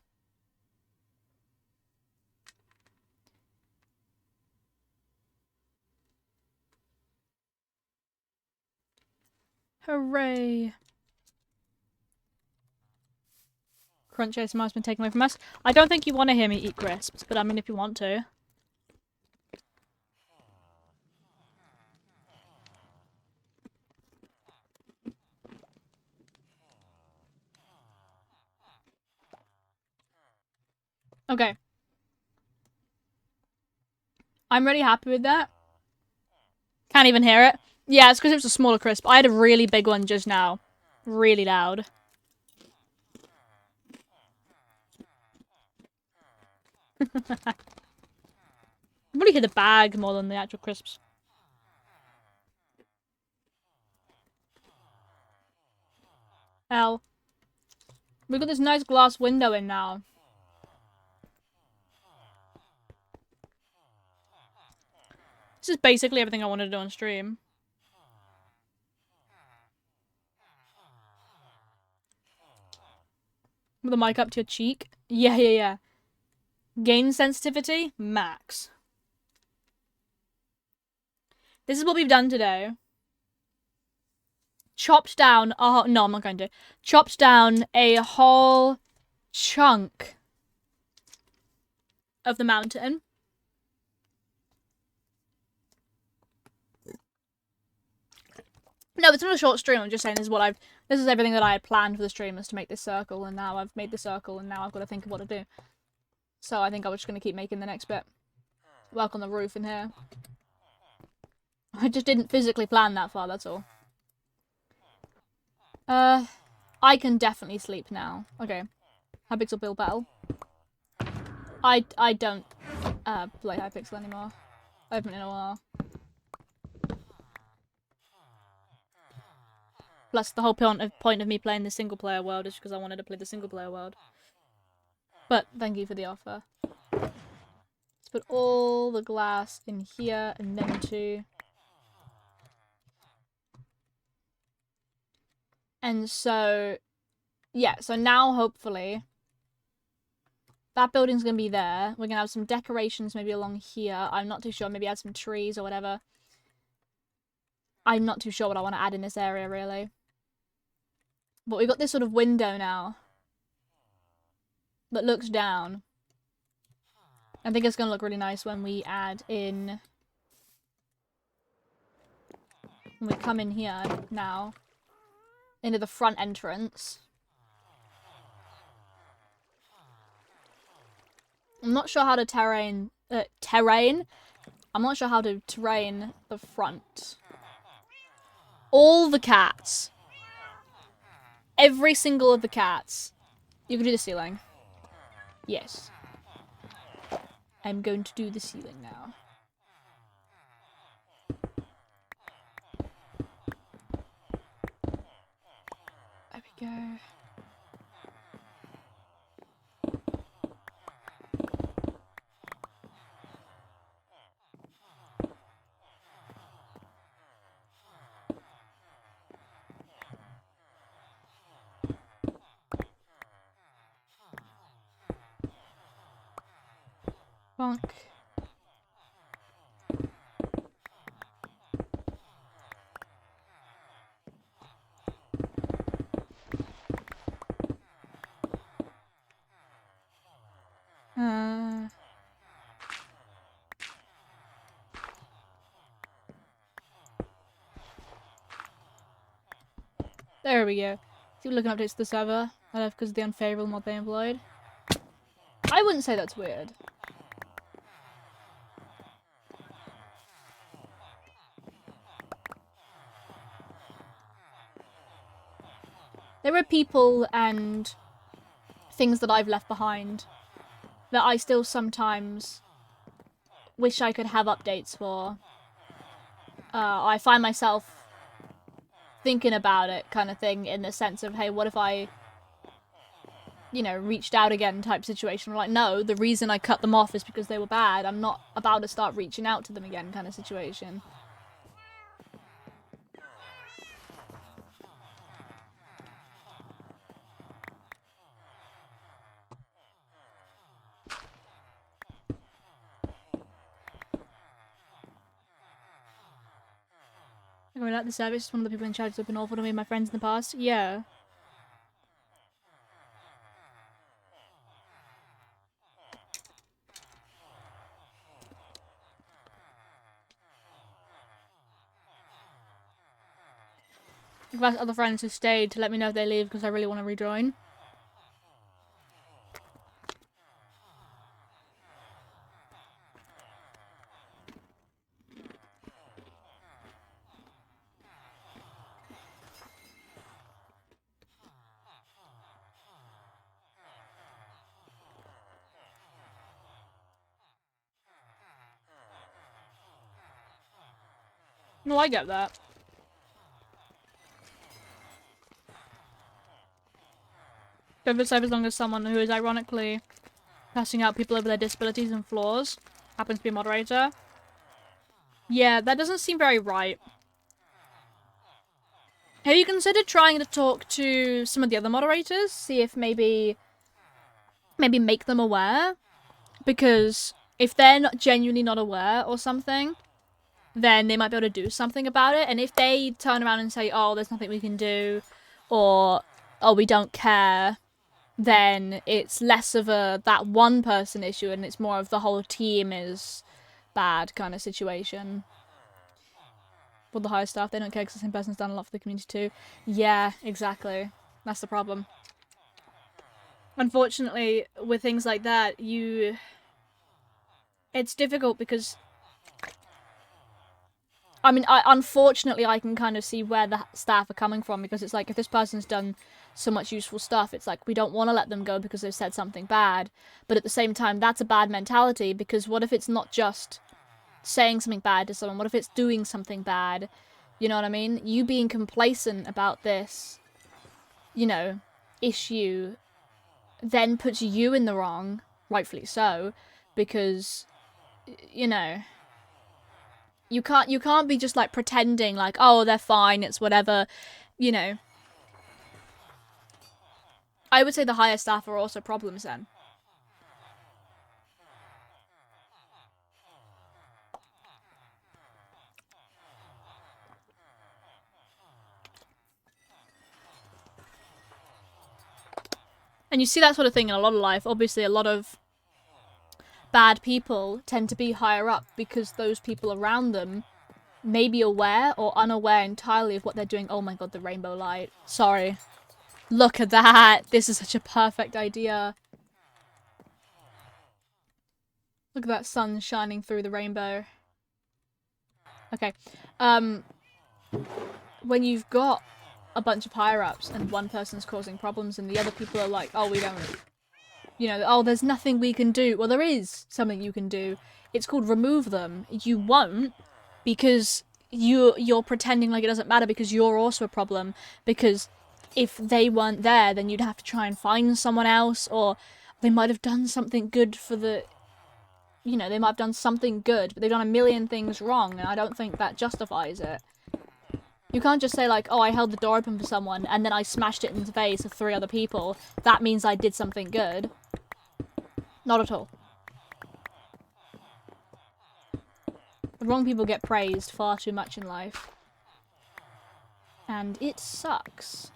Hooray. Crunch ASMR's been taken away from us. I don't think you want to hear me eat crisps, but I mean if you want to. Okay. I'm really happy with that. Can't even hear it. Yeah, it's because it was a smaller crisp. I had a really big one just now. Really loud. I really hear the bag more than the actual crisps. Hell. We've got this nice glass window in now. This is basically everything I wanted to do on stream. With the mic up to your cheek. Yeah. Gain sensitivity? Max. This is what we've done today. Chopped down... Oh, no, I'm not going to. Chopped down a whole chunk of the mountain. No, it's not a short stream. I'm just saying this is everything that I had planned for the stream, is to make this circle, and now I've made the circle, and now I've got to think of what to do. So I think I was just going to keep making the next bit. Work on the roof in here. I just didn't physically plan that far, that's all. I can definitely sleep now. Okay. How big's your Bill Battle? I don't play Hypixel anymore. I haven't in a while. Plus, the whole point of me playing the single player world is because I wanted to play the single player world. But thank you for the offer. Let's put all the glass in here and then two. And so, yeah, so now hopefully that building's going to be there. We're going to have some decorations maybe along here. I'm not too sure. Maybe add some trees or whatever. I'm not too sure what I want to add in this area, really. But we've got this sort of window now that looks down. I think it's going to look really nice when we add in... When we come in here now. Into the front entrance. I'm not sure how to terrain... I'm not sure how to terrain the front. All the cats. Every single of the cats. You can do the ceiling. Yes. I'm going to do the ceiling now. There we go. Bonk. There we go. Keep looking updates to the server. I left because of the unfavorable mod they employed. I wouldn't say that's weird. There are people and things that I've left behind that I still sometimes wish I could have updates for. I find myself thinking about it kind of thing, in the sense of, hey, what if I you know, reached out again type situation. Like, no, the reason I cut them off is because they were bad. I'm not about to start reaching out to them again kind of situation. I really like the service. One of the people in charge has been awful to me and my friends in the past. Yeah. I've asked other friends who stayed to let me know if they leave because I really want to rejoin. No, I get that. Don't feel safe as long as someone who is ironically passing out people over their disabilities and flaws happens to be a moderator. Yeah, that doesn't seem very right. Have you considered trying to talk to some of the other moderators? See if maybe make them aware? Because if they're not genuinely not aware or something, then they might be able to do something about it. And if they turn around and say, oh, there's nothing we can do, or, oh, we don't care, then it's less of a that one person issue and it's more of the whole team is bad kind of situation. With the higher staff, they don't care because the same person's done a lot for the community too. Yeah, exactly. That's the problem. Unfortunately, with things like that, it's difficult because I mean, unfortunately, I can kind of see where the staff are coming from, because it's like, if this person's done so much useful stuff, it's like, we don't want to let them go because they've said something bad. But at the same time, that's a bad mentality, because what if it's not just saying something bad to someone? What if it's doing something bad? You know what I mean? You being complacent about this, you know, issue then puts you in the wrong, rightfully so, because, you know, you can't be just like pretending like, oh, they're fine, it's whatever, you know. I would say the higher staff are also problems then. And you see that sort of thing in a lot of life. Obviously, a lot of bad people tend to be higher up because those people around them may be aware or unaware entirely of what they're doing. Oh my god, the rainbow light. Sorry. Look at that. This is such a perfect idea. Look at that sun shining through the rainbow. Okay. When you've got a bunch of higher-ups and one person's causing problems and the other people are like, oh, we don't, you know, oh, there's nothing we can do. Well, there is something you can do. It's called remove them. You won't, because you're pretending like it doesn't matter, because you're also a problem. Because if they weren't there, then you'd have to try and find someone else, or they might have done something good for the, you know, they might have done something good, but they've done a million things wrong, and I don't think that justifies it. You can't just say like, oh, I held the door open for someone and then I smashed it in the face of 3 other people. That means I did something good. Not at all. The wrong people get praised far too much in life. And it sucks.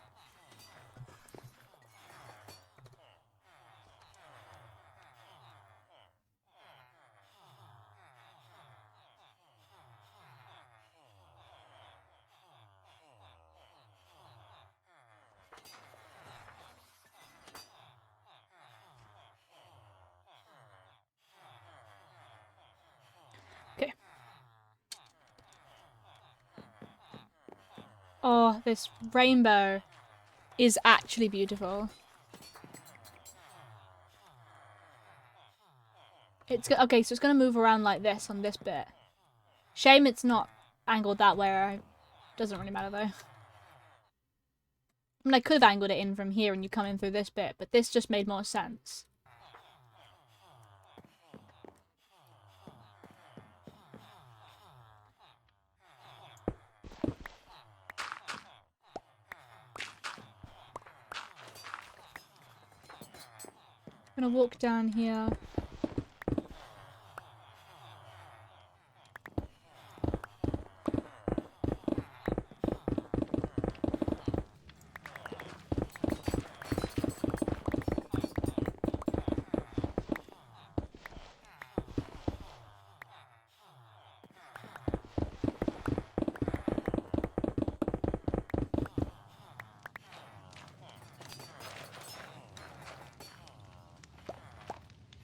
Okay. Oh, this rainbow is actually beautiful. It's okay, so it's gonna move around like this on this bit. Shame it's not angled that way. Doesn't really matter though. mean, I could have angled it in from here and you come in through this bit, but this just made more sense. I'm gonna walk down here.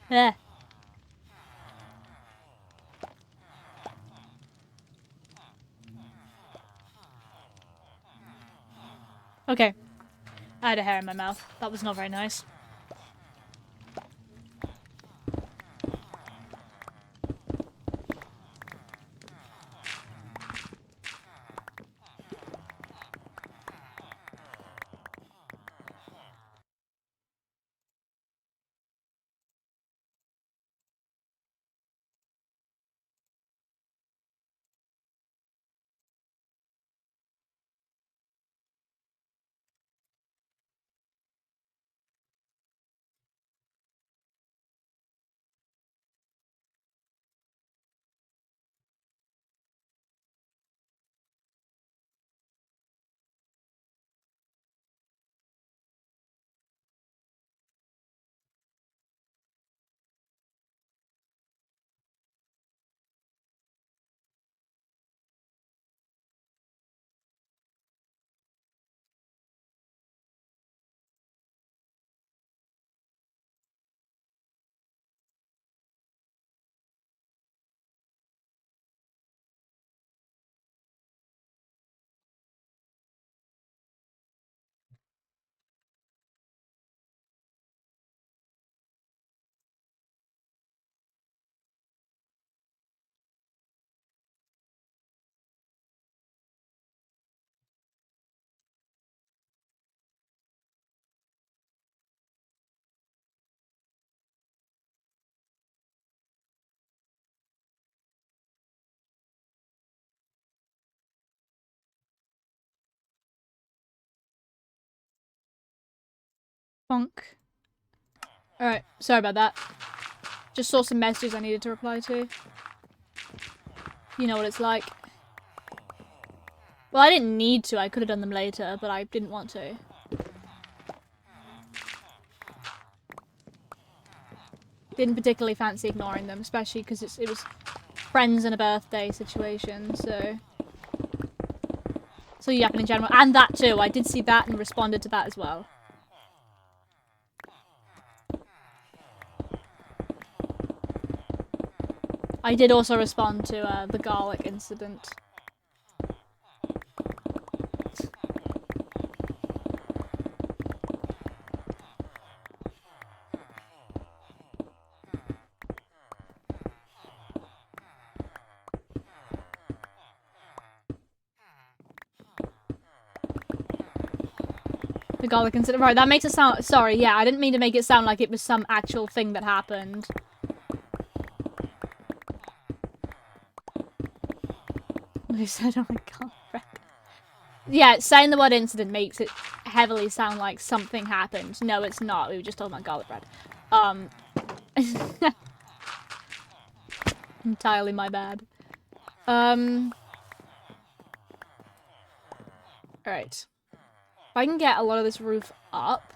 Eh. Okay. I had a hair in my mouth. That was not very nice. Bonk. Alright, sorry about that. Just saw some messages I needed to reply to. You know what it's like. Well, I didn't need to. I could have done them later, but I didn't want to. Didn't particularly fancy ignoring them, especially because it was friends and a birthday situation, so... So yapping in general. And that too. I did see that and responded to that as well. I did also respond to the garlic incident. The garlic incident. Right, that makes it sound... Sorry, yeah, I didn't mean to make it sound like it was some actual thing that happened. I said, oh my god. Yeah, saying the word incident makes it heavily sound like something happened. No, it's not. We were just talking about garlic bread. Entirely my bad. Alright. If I can get a lot of this roof up,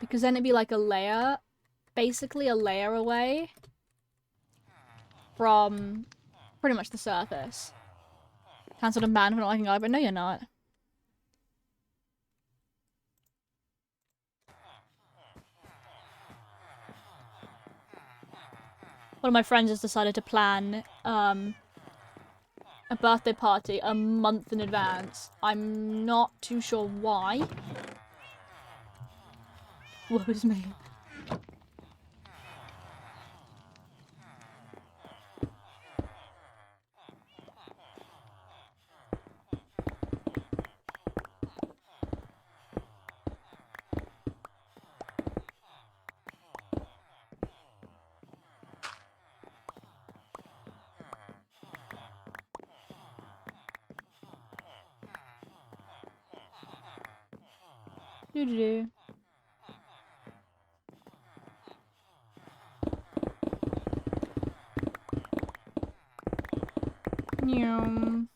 because then it'd be like a layer, basically a layer away from pretty much the surface. Cancelled a man for not liking garlic bread. No, you're not. One of my friends has decided to plan a birthday party a month in advance. I'm not too sure why. Woe is me. Doo-doo-doo. Nyum.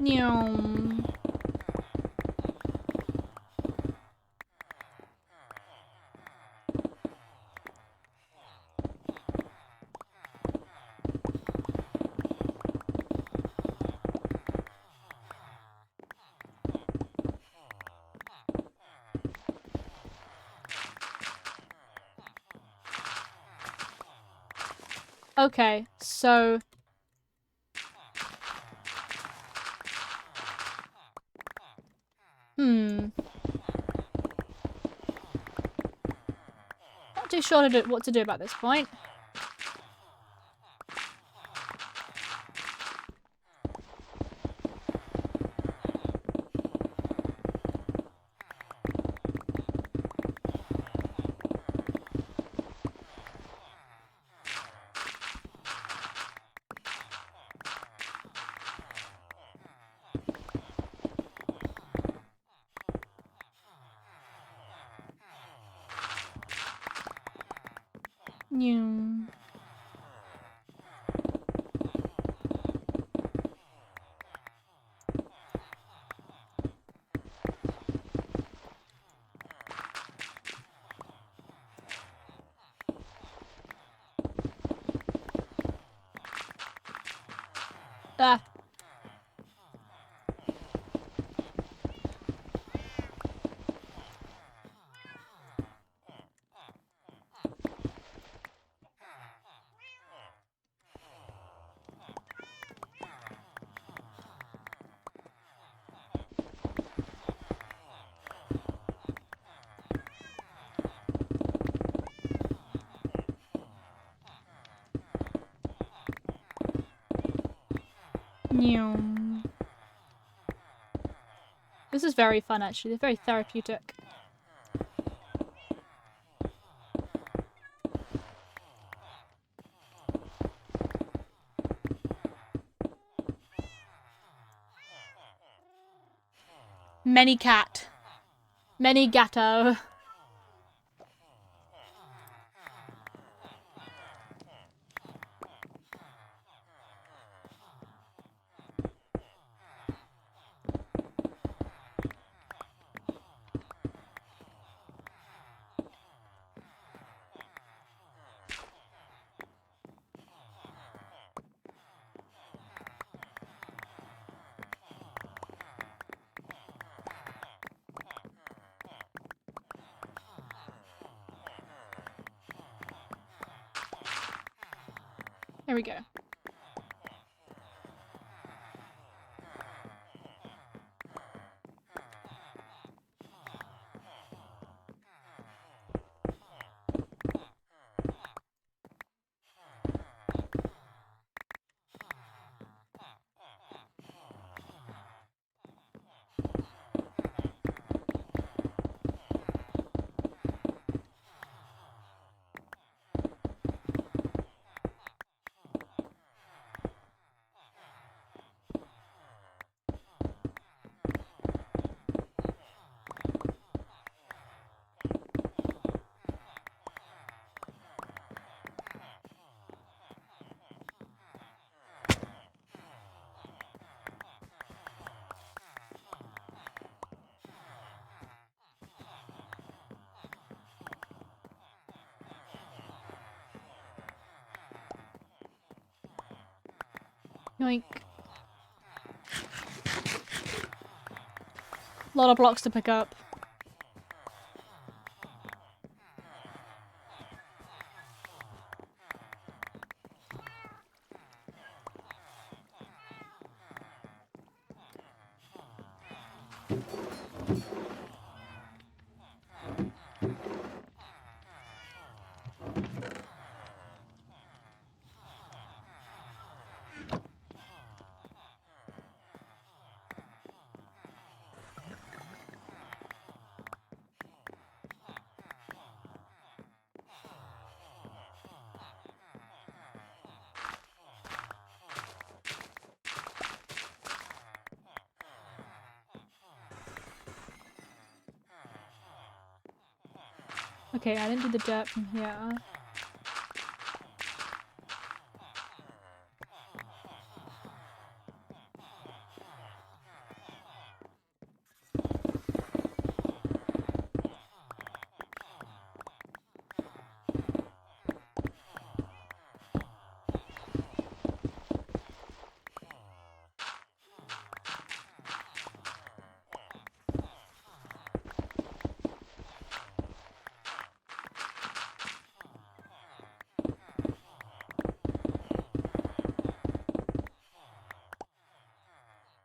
Nyum. Okay, so not too sure what to do about this point. Nyum. Ah. Nyum. This is very fun, actually. It's very therapeutic. Many cat. Many gatto. There we go. Yoink. A lot of blocks to pick up. Okay, I didn't do the dirt from here.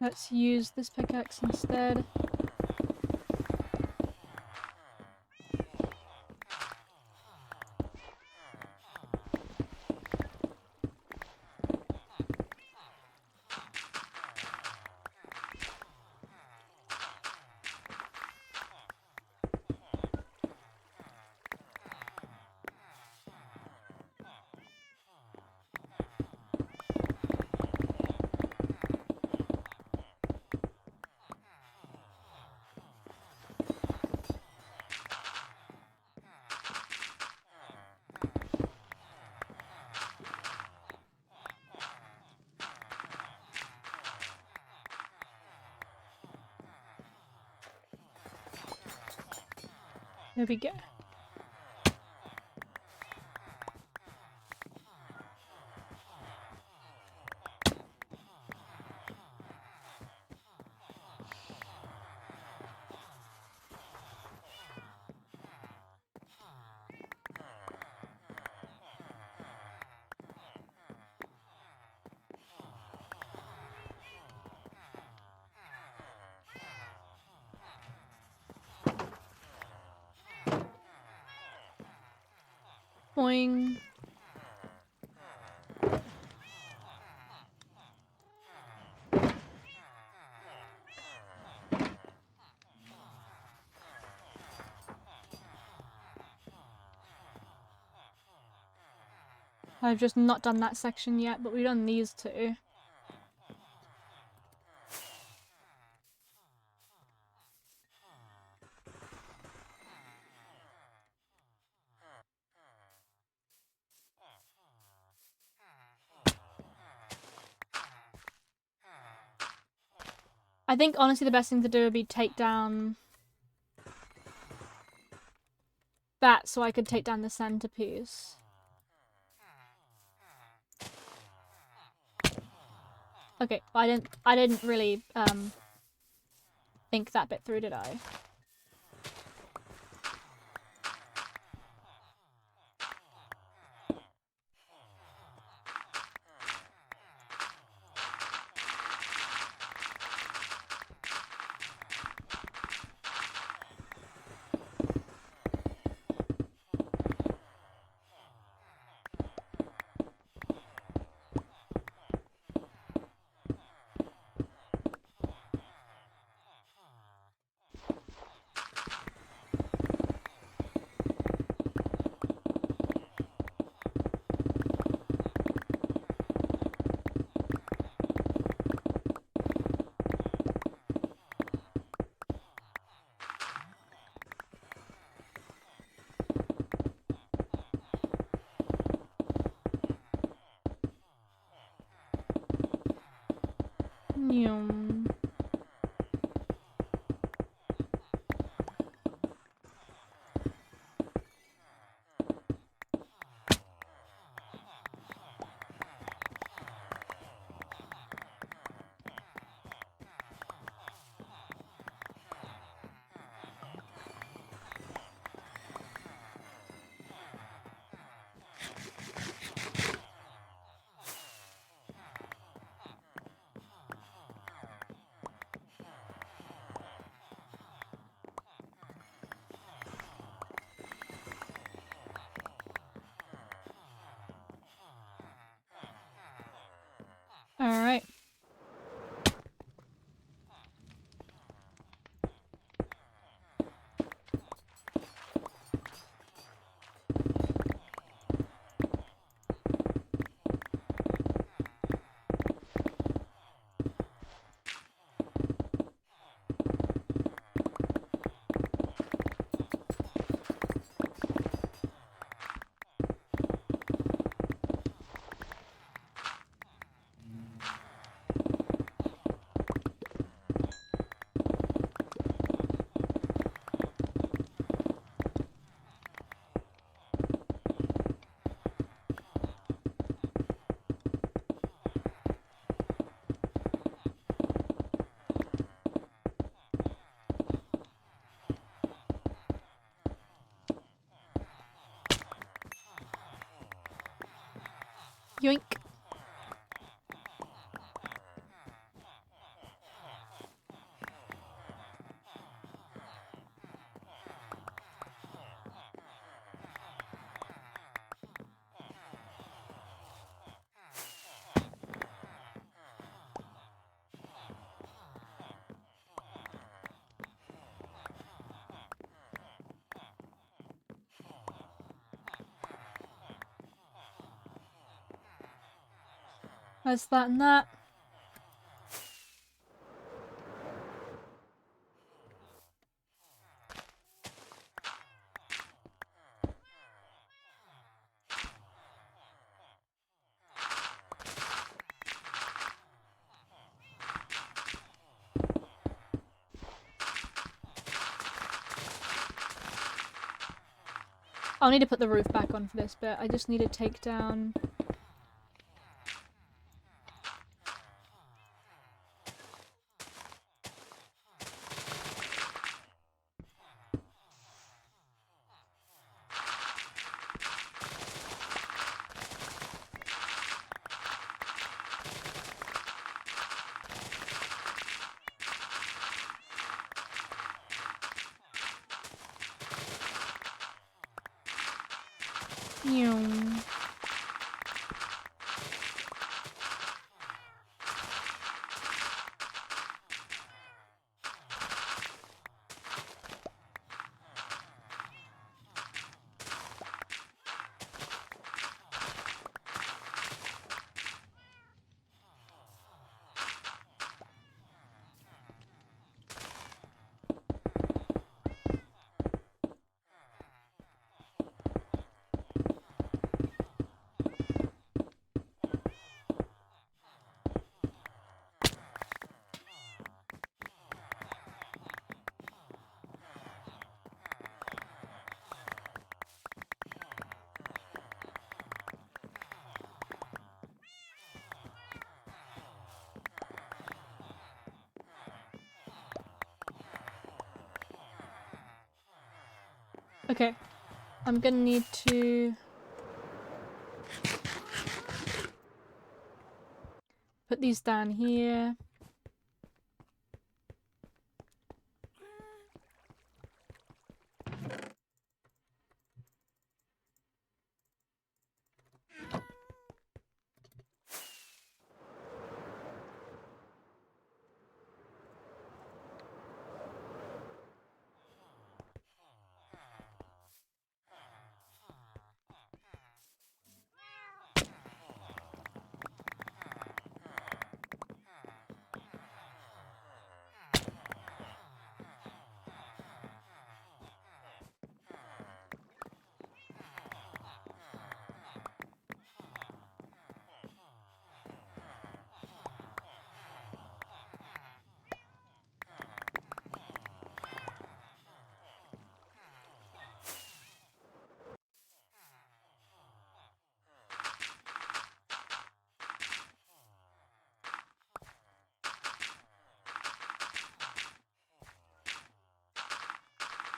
Let's use this pickaxe instead. There we go. Boing. I've just not done that section yet, but we've done these two. I think honestly the best thing to do would be take down that so I could take down the centerpiece. Okay, I didn't really think that bit through, did I? Nyum. All right. Yoink. That's that and that. I'll need to put the roof back on for this bit. I just need to take down... Ew. Okay. I'm gonna need to... put these down here.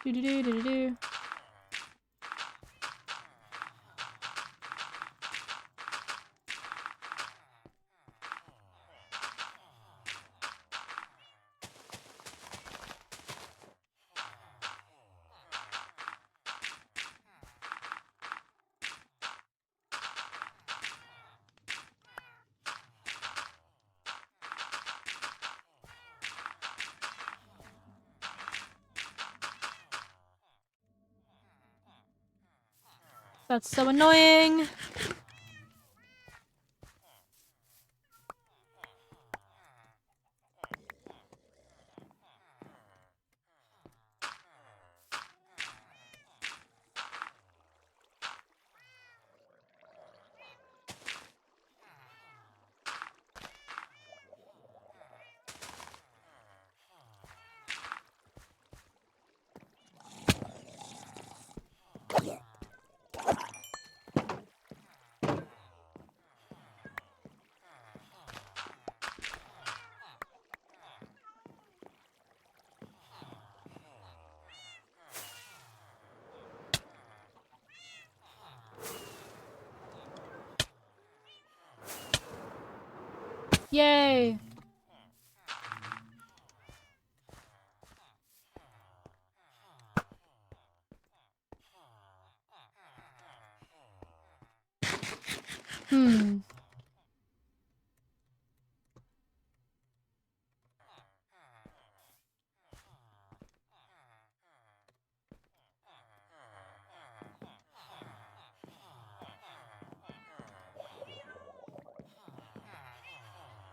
Do-do-do-do-do-do. That's so annoying. Yay! Hmm.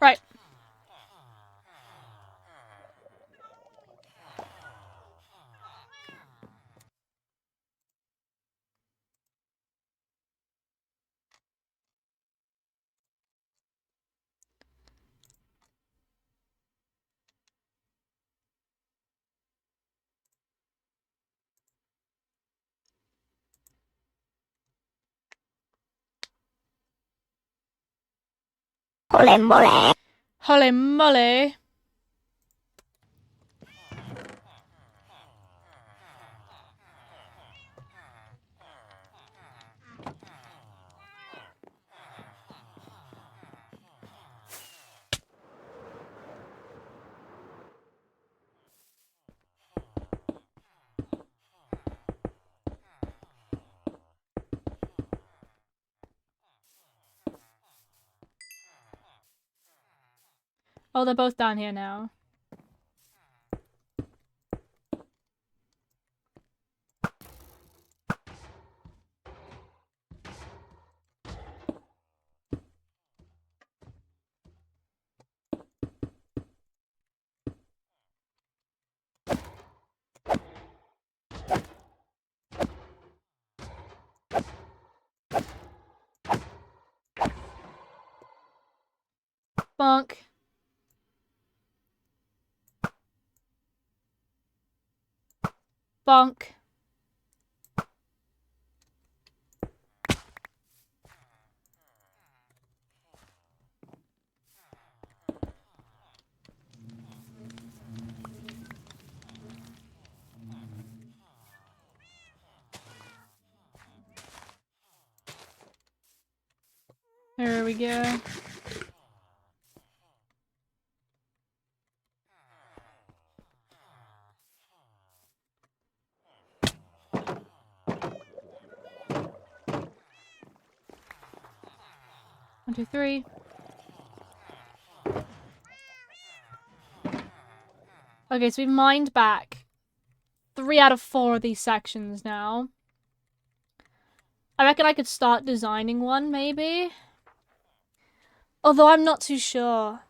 Right. Holy moly. Holy moly. Oh, they're both down here now. Bonk. Bonk. There we go. One, two, three. Okay, so we've mined back 3 out of 4 of these sections now. I reckon I could start designing one, maybe. Although I'm not too sure.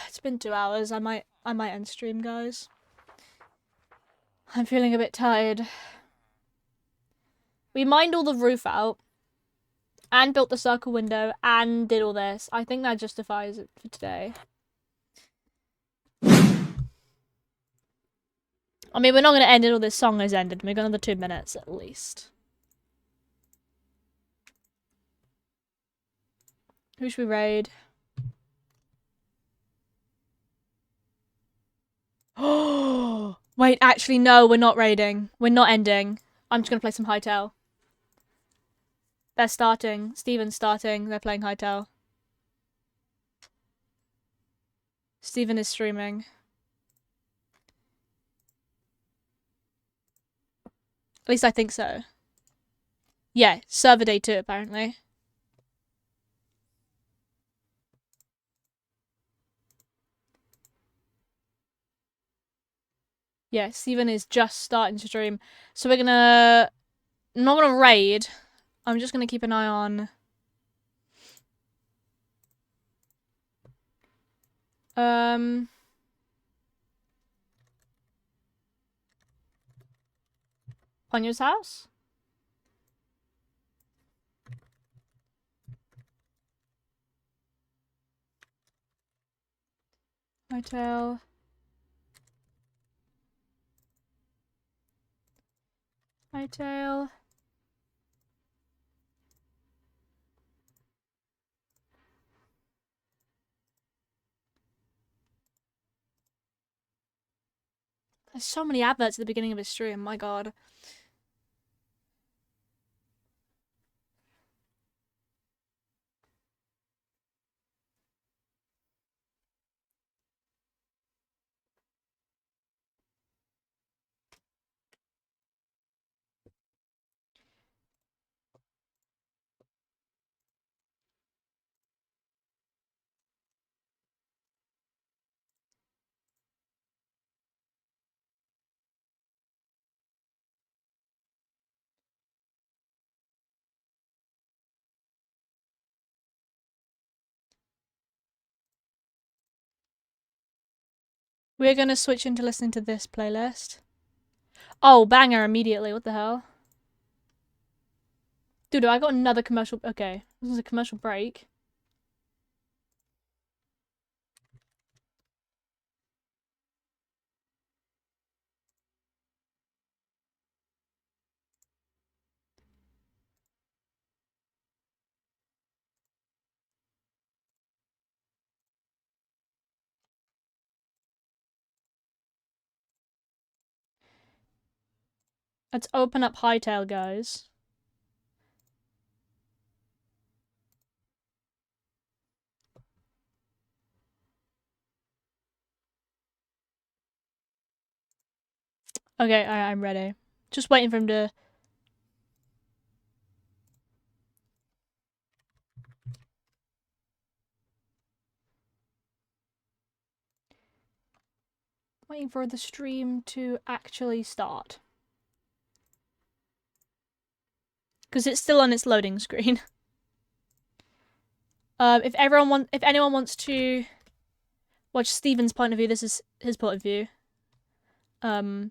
It's been 2 hours. I might end stream, guys. I'm feeling a bit tired. We mined all the roof out. And built the circle window. And did all this. I think that justifies it for today. I mean, we're not going to end it all this song has ended. We've got another 2 minutes at least. Who should we raid? Oh, wait, actually, no, we're not raiding. We're not ending. I'm just going to play some Hytale. They're starting. Steven's starting. They're playing Hytale. Steven is streaming. At least I think so. Yeah, server day 2, apparently. Yeah, Steven is just starting to stream. So we're gonna... not gonna raid. I'm just gonna keep an eye on... Ponyo's house? Hotel. Hytale. There's so many adverts at the beginning of his stream, my god. We're gonna switch into listening to this playlist. Oh, banger immediately. What the hell? Dude, I got another commercial. Okay, this is a commercial break. Let's open up Hytale, guys. Okay, I'm ready. Just waiting for him to... Waiting for the stream to actually start. Because it's still on its loading screen. If anyone wants to watch Steven's point of view, this is his point of view. We're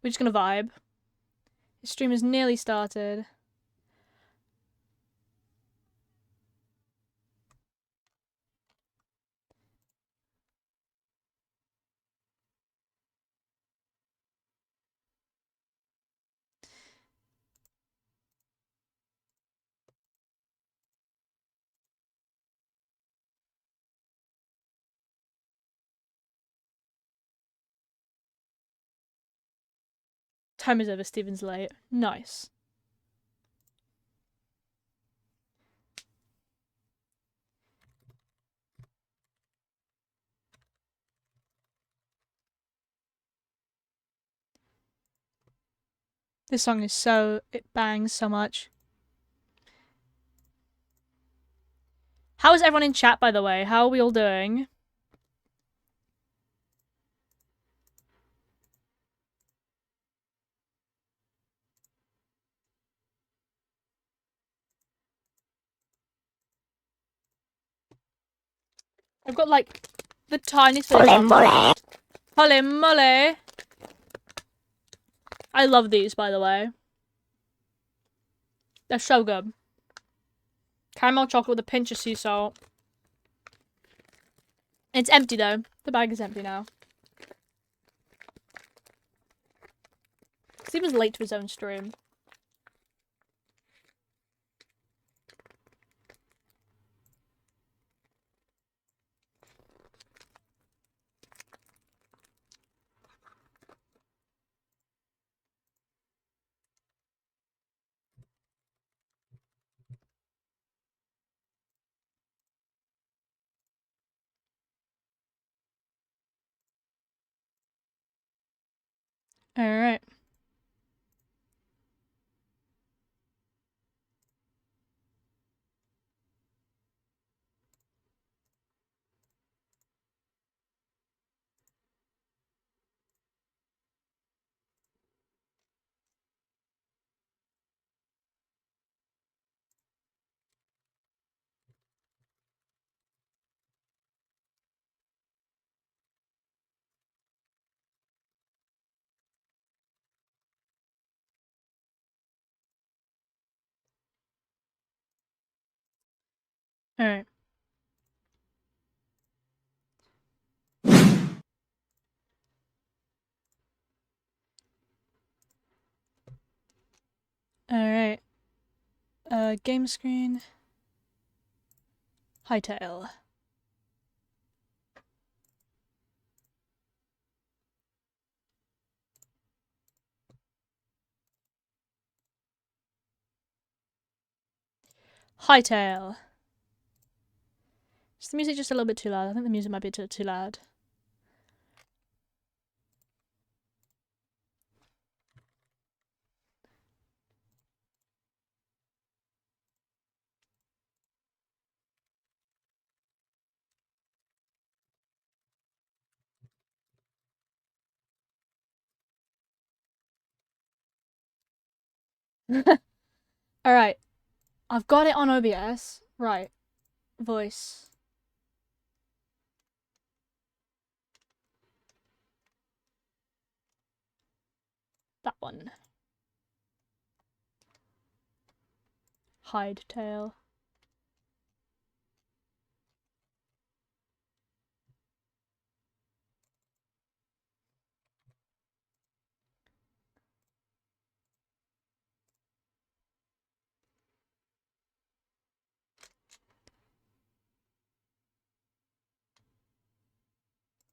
just gonna vibe. The stream has nearly started. Time is over, Steven's late. Nice. This song is it bangs so much. How is everyone in chat, by the way? How are we all doing? I've got like the tiniest bit of Mole. Holy moly! I love these, by the way. They're so good. Caramel chocolate with a pinch of sea salt. It's empty though. The bag is empty now. Steven's late to his own stream. Alright. Alright. Alright. Game screen. Hytale. Hytale. Is the music just a little bit too loud? I think the music might be too loud. Alright. I've got it on OBS. Right. Voice. That one. Hytale.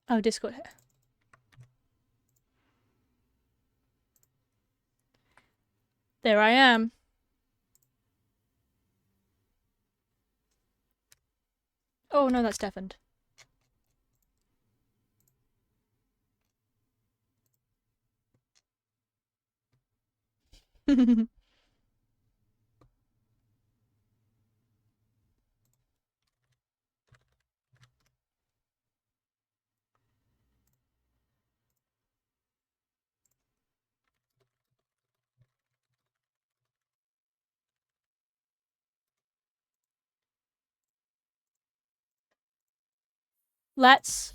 Oh, Discord here. There I am. Oh no, that's deafened. Let's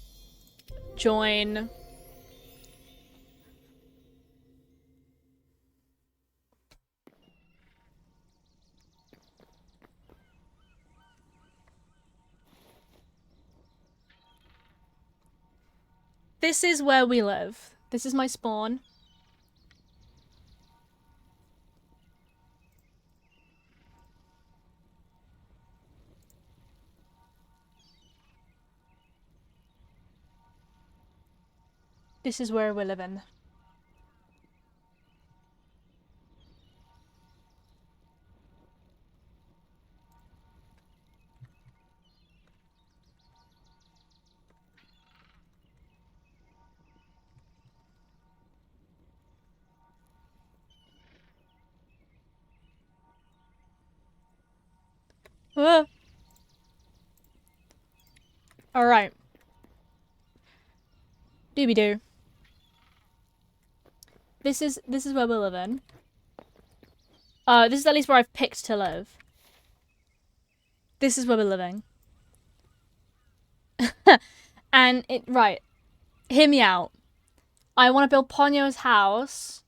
join. This is where we live. This is my spawn. This is where we're living. Alright. Doobie doo. This is where we're living. This is at least where I've picked to live. This is where we're living. And right. Hear me out. I want to build Ponyo's house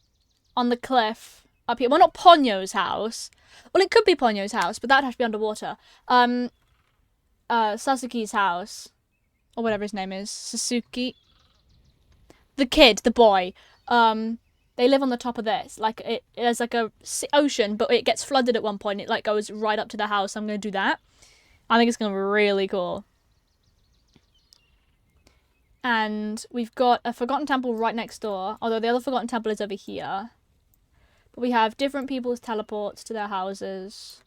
on the cliff up here. Well, not Ponyo's house. Well, it could be Ponyo's house, but that'd have to be underwater. Sasuke's house. Or whatever his name is. Sasuke. The kid, the boy. They live on the top of this. Like, there's like a ocean, but it gets flooded at one point. It like goes right up to the house. I'm going to do that. I think it's going to be really cool. And we've got a Forgotten Temple right next door. Although the other Forgotten Temple is over here. But we have different people's teleports to their houses.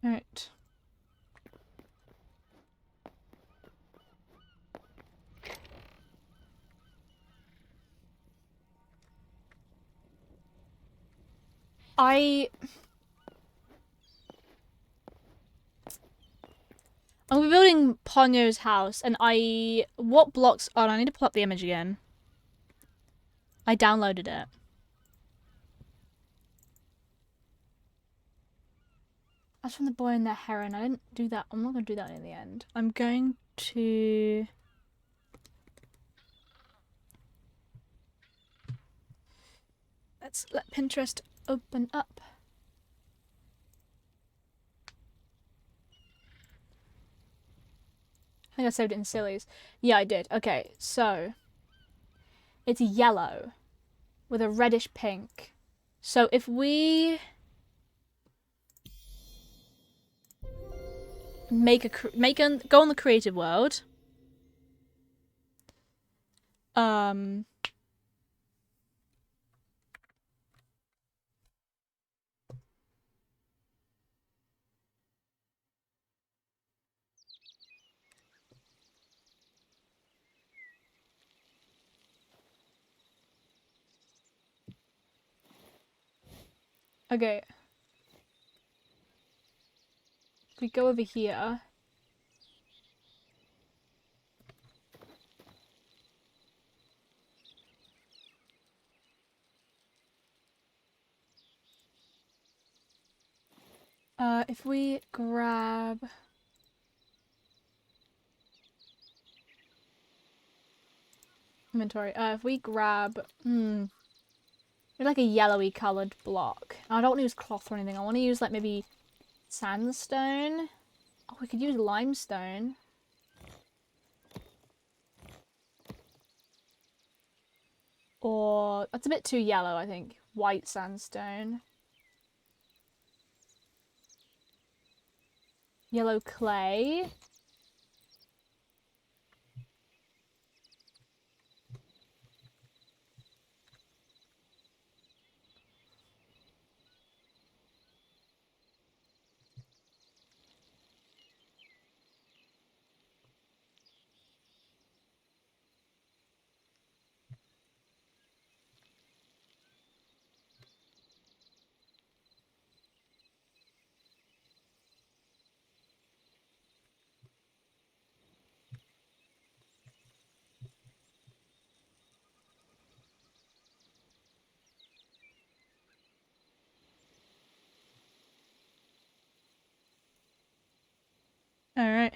Alright. I'm building Ponyo's house, and what blocks? Oh, I need to pull up the image again. I downloaded it. That's from the boy and the heron. I didn't do that. I'm not going to do that in the end. I'm going to... Let's let Pinterest open up. I think I saved it in Sillies. Yeah, I did. Okay, so... It's yellow with a reddish pink. So if we... go on the creative world. Okay. If we go over here. If we grab... Inventory. If we grab... like a yellowy coloured block. I don't want to use cloth or anything. I want to use like maybe sandstone. Oh, we could use limestone. Or... That's a bit too yellow, I think. White sandstone. Yellow clay. Alright.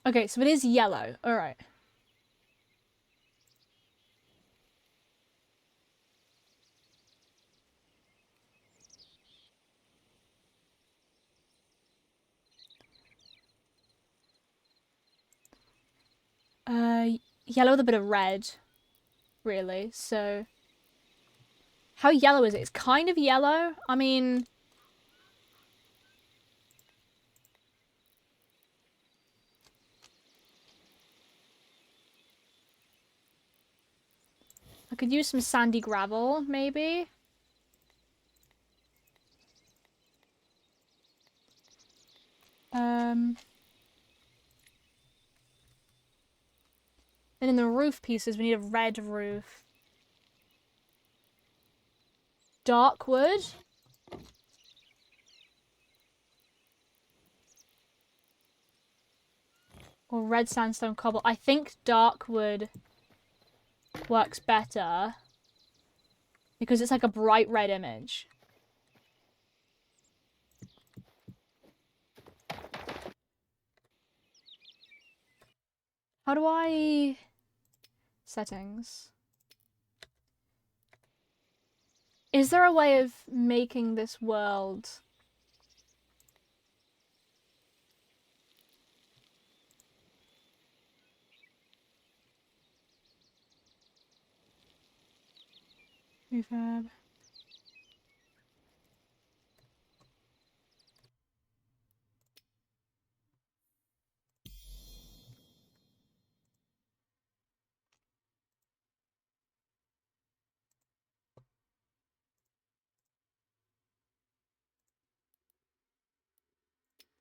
Okay, so it is yellow. Alright. Yellow with a bit of red. Really, so... How yellow is it? It's kind of yellow. I mean... I could use some sandy gravel, maybe. Then in the roof pieces, we need a red roof. Dark wood. Or red sandstone cobble. I think dark wood works better. Because it's like a bright red image. How do I... Settings. Is there a way of making this world... Refurb.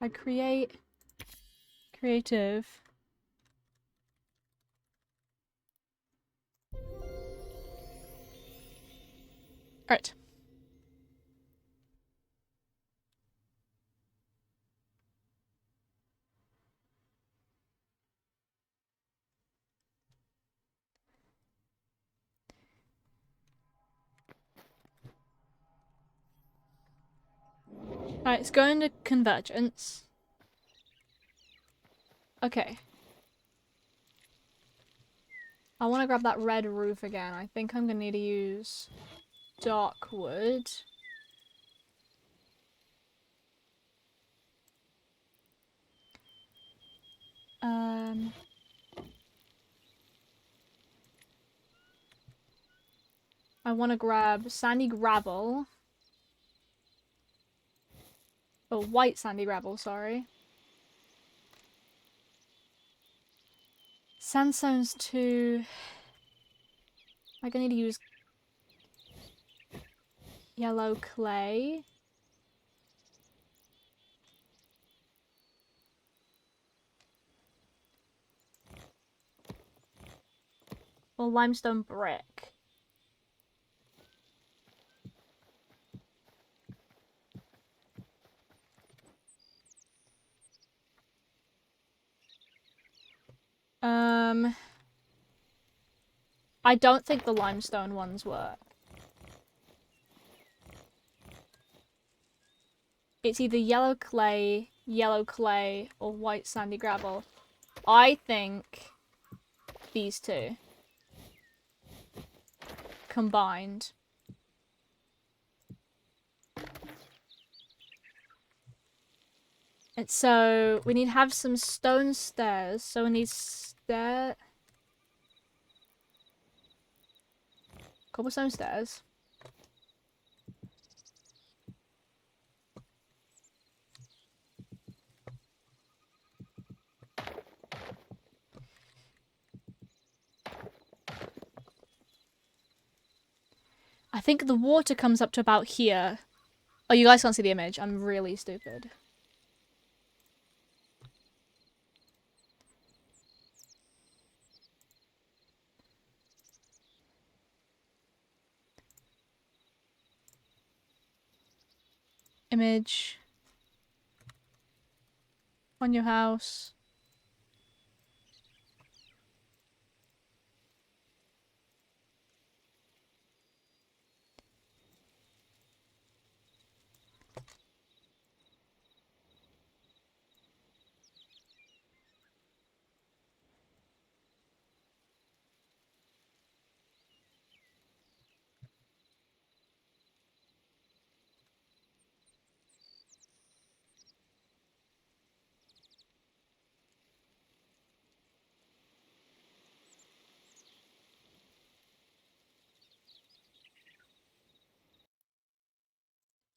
I create... Creative. Alright. Alright, let's go into convergence. Okay. I want to grab that red roof again. I think I'm going to need to use dark wood. I want to grab sandy gravel. Oh, white sandy gravel, sorry. Sandstone's too... I'm gonna need to use yellow clay. or limestone brick. I don't think the limestone ones work. It's either yellow clay, or white sandy gravel. I think these two combined. And so we need to have some stone stairs. So we need cobblestone stairs. I think the water comes up to about here. Oh, you guys can't see the image. I'm really stupid. Image on your house.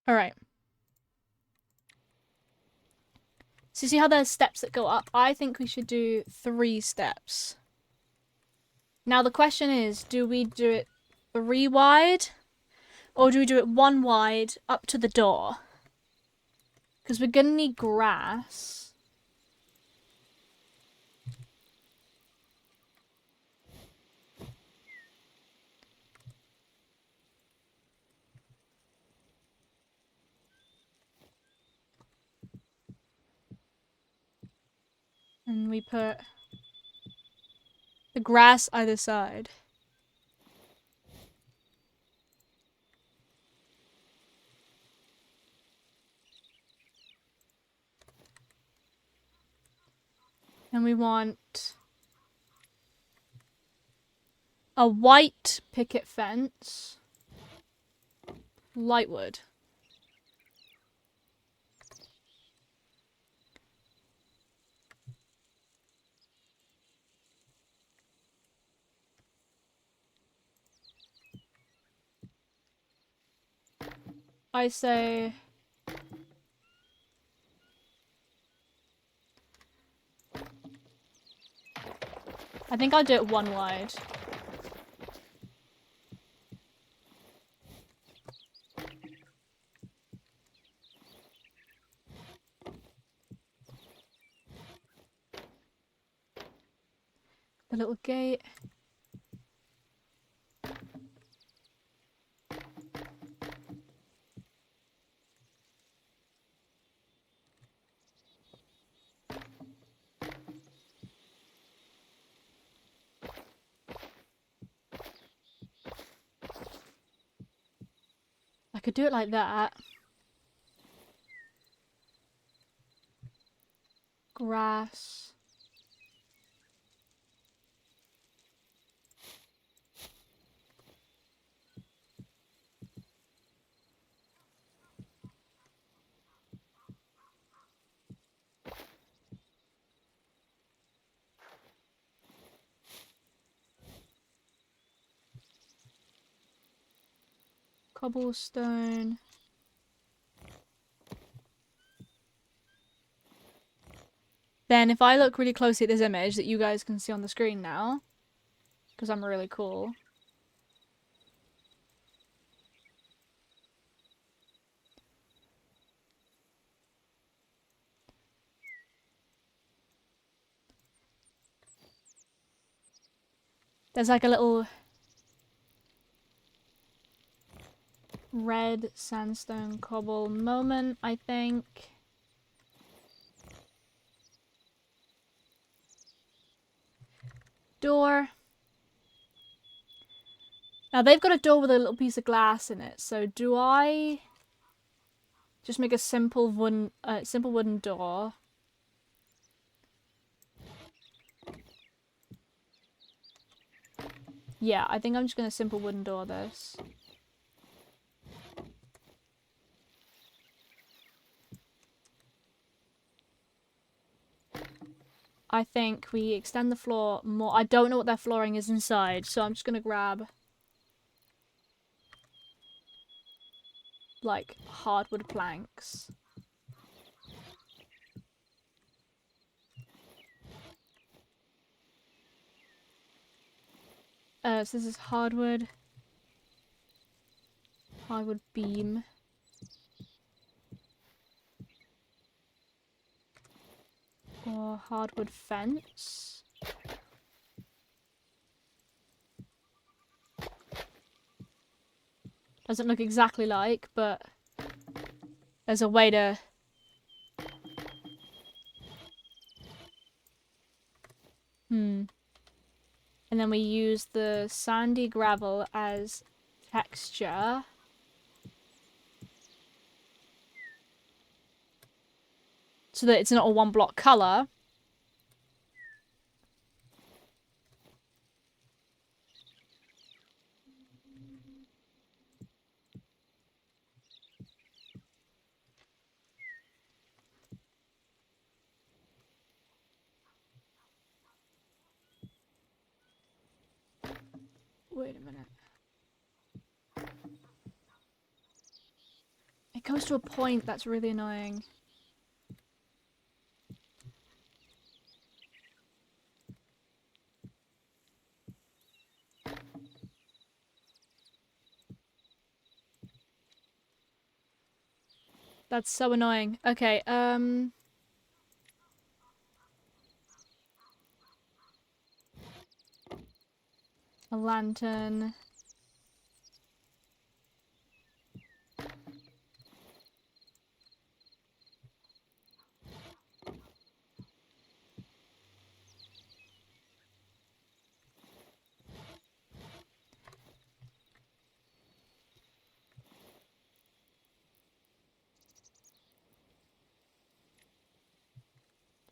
Alright. So you see how there's steps that go up? I think we should do 3 steps. Now the question is, do we do it 3 wide? Or do we do it 1 wide up to the door? Because we're gonna need grass. And we put the grass either side. And we want a white picket fence. Light wood. I say I think I'll do it 1 wide. The little gate. I could do it like that. Grass. Cobblestone. Then if I look really closely at this image that you guys can see on the screen now, because I'm really cool. There's like a little red sandstone cobble moment, I think. Door. Now they've got a door with a little piece of glass in it, so do I just make a simple wooden door? Yeah, I think I'm just gonna simple wooden door this. I think we extend the floor more. I don't know what their flooring is inside, so I'm just gonna grab like hardwood planks. So this is hardwood beam. Or hardwood fence. Doesn't look exactly like, but there's a way to... And then we use the sandy gravel as texture. So that it's not a one block colour. Wait a minute. It goes to a point that's really annoying. That's so annoying. Okay, a lantern.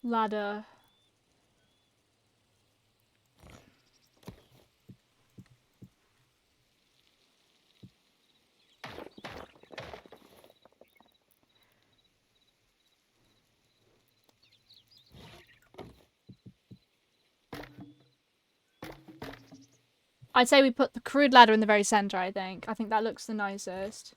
Ladder. I'd say we put the crude ladder in the very center, I think. I think that looks the nicest.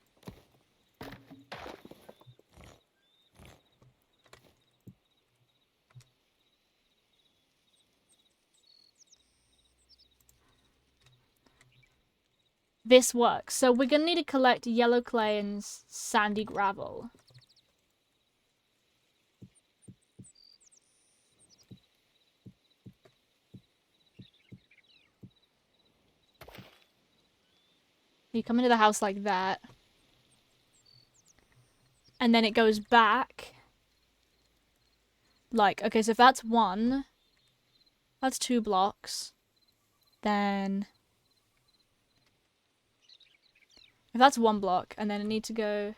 This works. So we're gonna need to collect yellow clay and sandy gravel. You come into the house like that. And then it goes back. Like, okay, so if that's one, that's 2 blocks. Then... if that's 1 block, and then I need to go...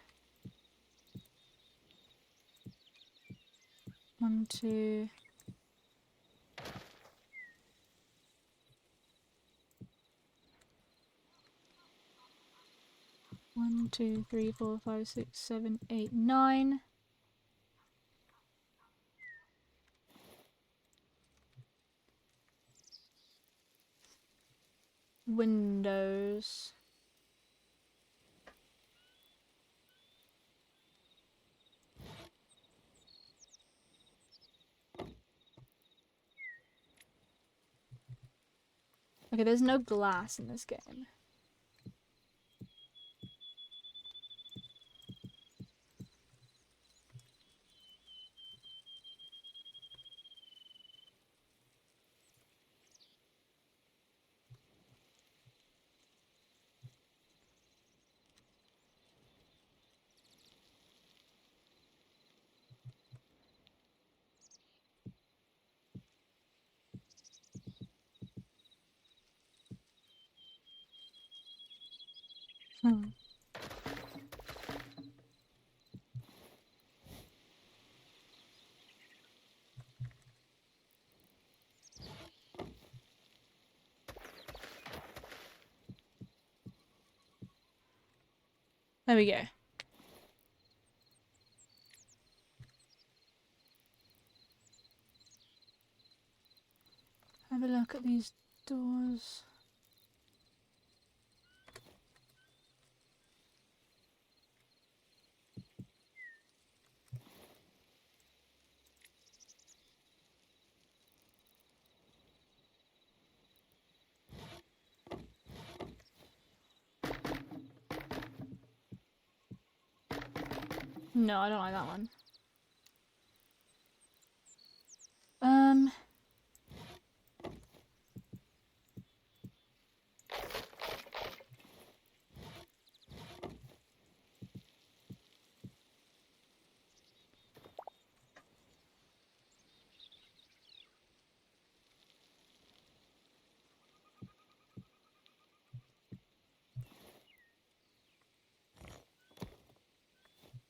1, 2... 1, 2, 3, 4, 5, 6, 7, 8, 9. Windows. Okay, there's no glass in this game. Hmm. There we go. Have a look at these doors. No, I don't like that one. Um.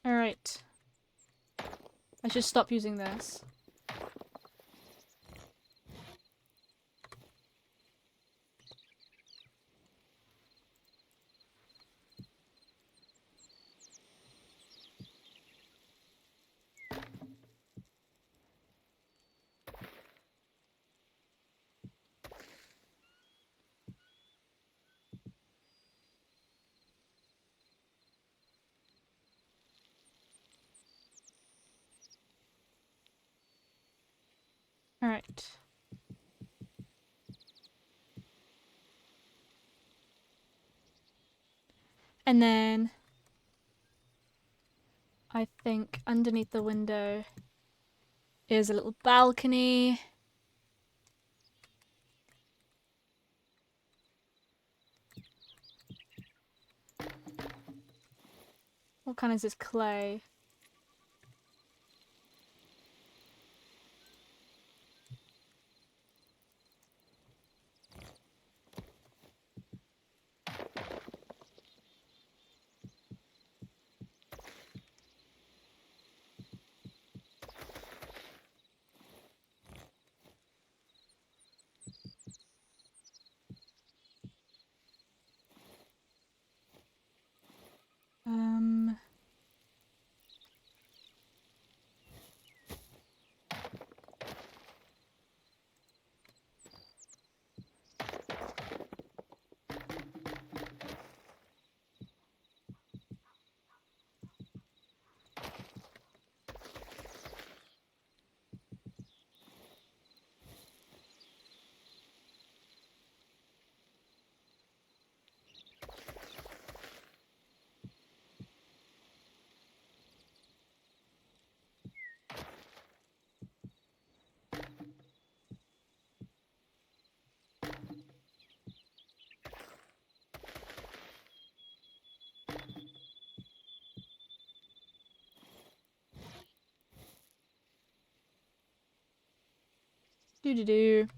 Alright. I should stop using this. Alright. And then I think underneath the window is a little balcony. What kind is this clay? Um. Doo doo doo.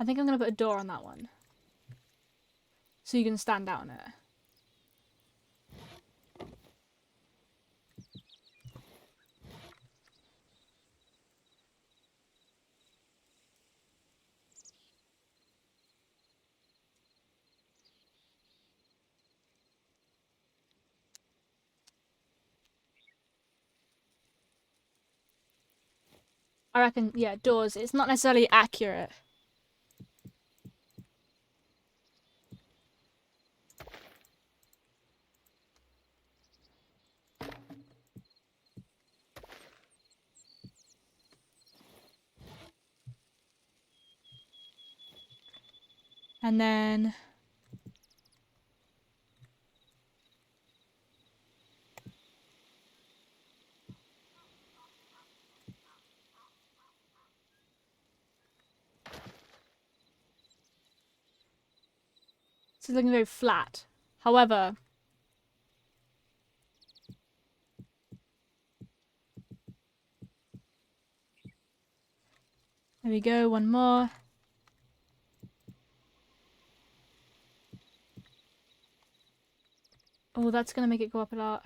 I think I'm gonna put a door on that one. So you can stand out on it. I reckon, yeah, doors. It's not necessarily accurate. And then It's looking very flat. However, there we go, one more. Oh, that's gonna make it go up a lot.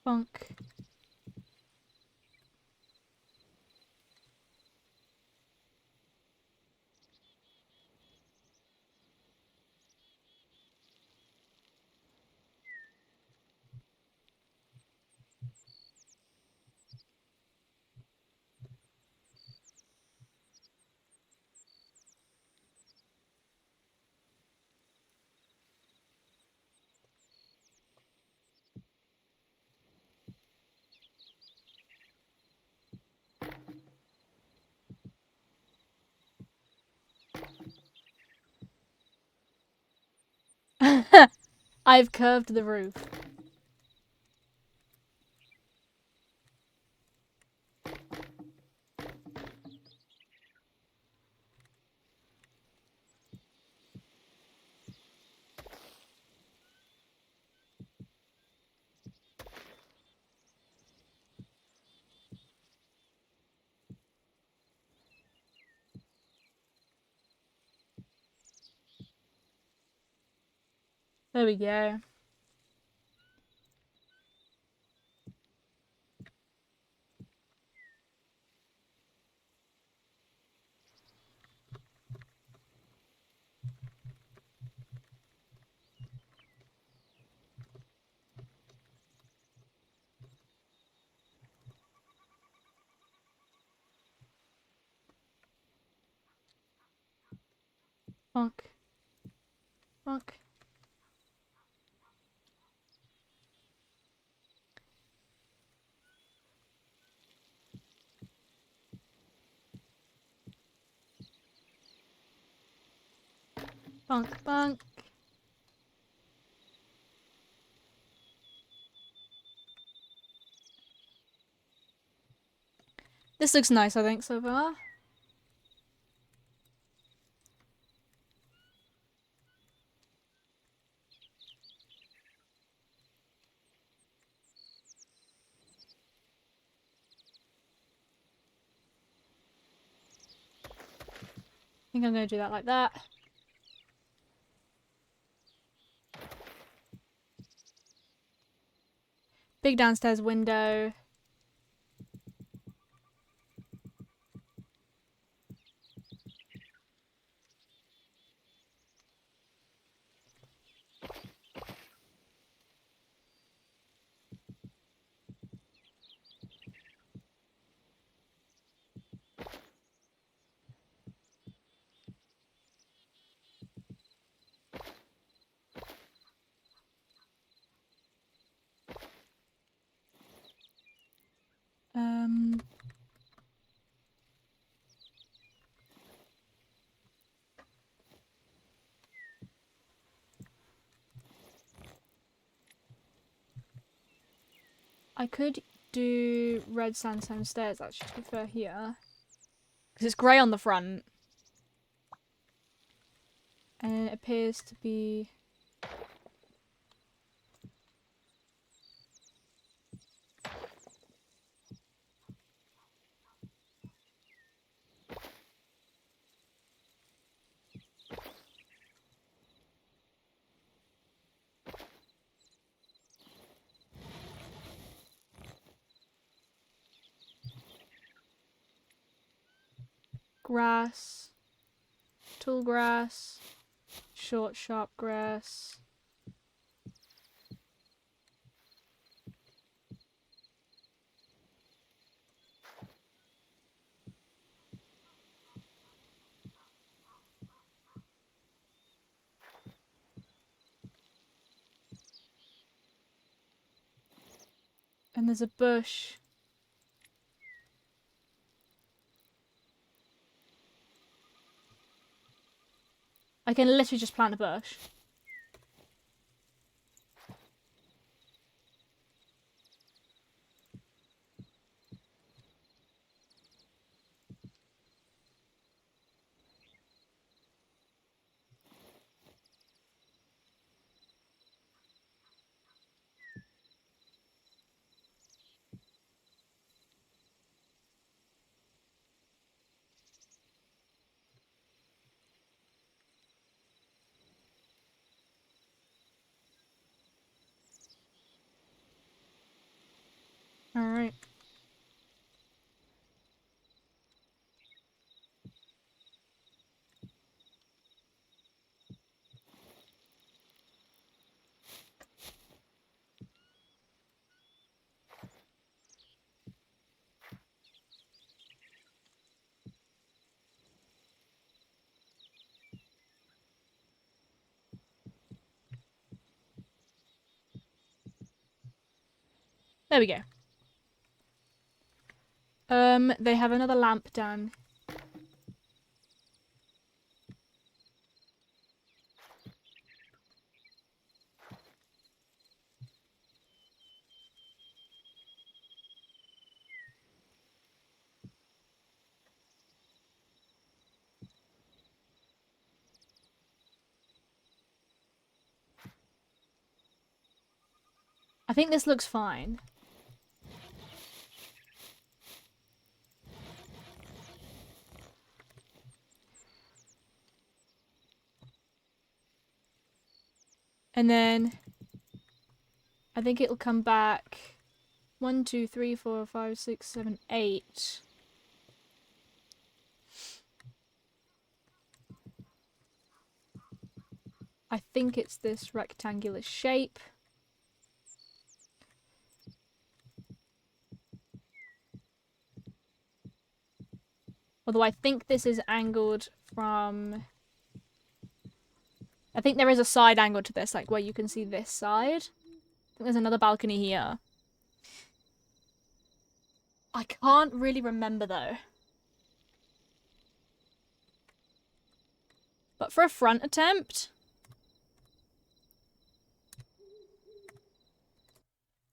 Bonk. I've curved the roof. There we go. Bonk. Bonk. Bonk, bonk. This looks nice, I think, so far. I think I'm going to do that like that. Big downstairs window. I could do red sandstone stairs actually, to be fair, here. Because it's grey on the front. And it appears to be... grass. Tall grass. Short, sharp grass. And there's a bush. I can literally just plant a bush. Alright. There we go. They have another lamp down. I think this looks fine. And then I think it'll come back 1, 2, 3, 4, 5, 6, 7, 8. I think it's this rectangular shape. Although I think this is angled from... I think there is a side angle to this, like where you can see this side. I think there's another balcony here. I can't really remember though. But for a front attempt...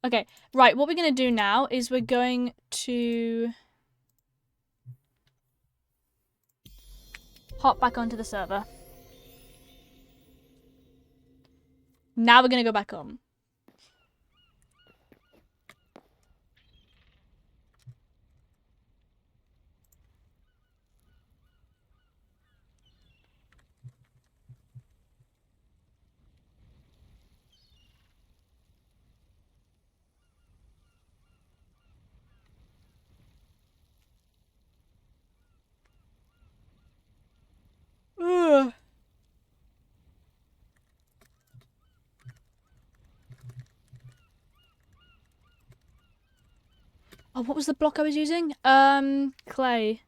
Okay, right, what we're going to do now is we're going to hop back onto the server. Now we're going to go back on. Ugh. Oh, what was the block I was using? Clay.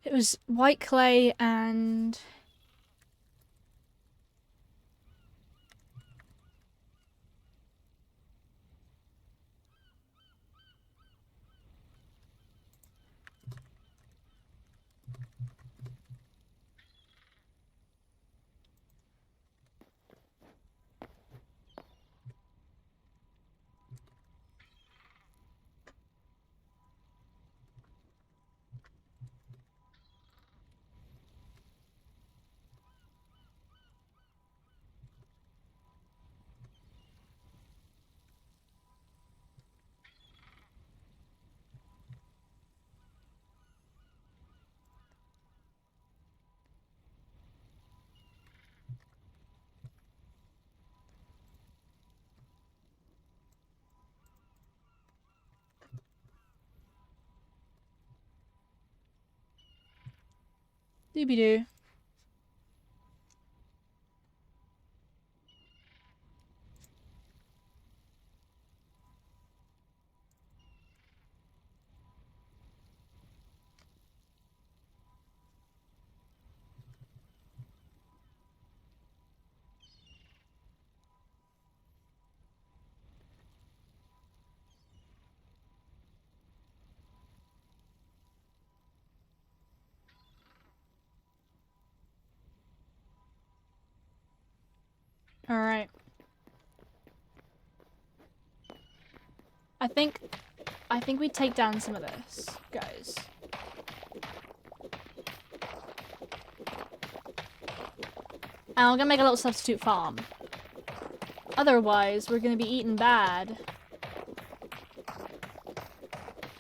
It was white clay and... Doobie doo. Alright. I think we take down some of this, guys. And I'm gonna make a little substitute farm. Otherwise, we're gonna be eaten bad.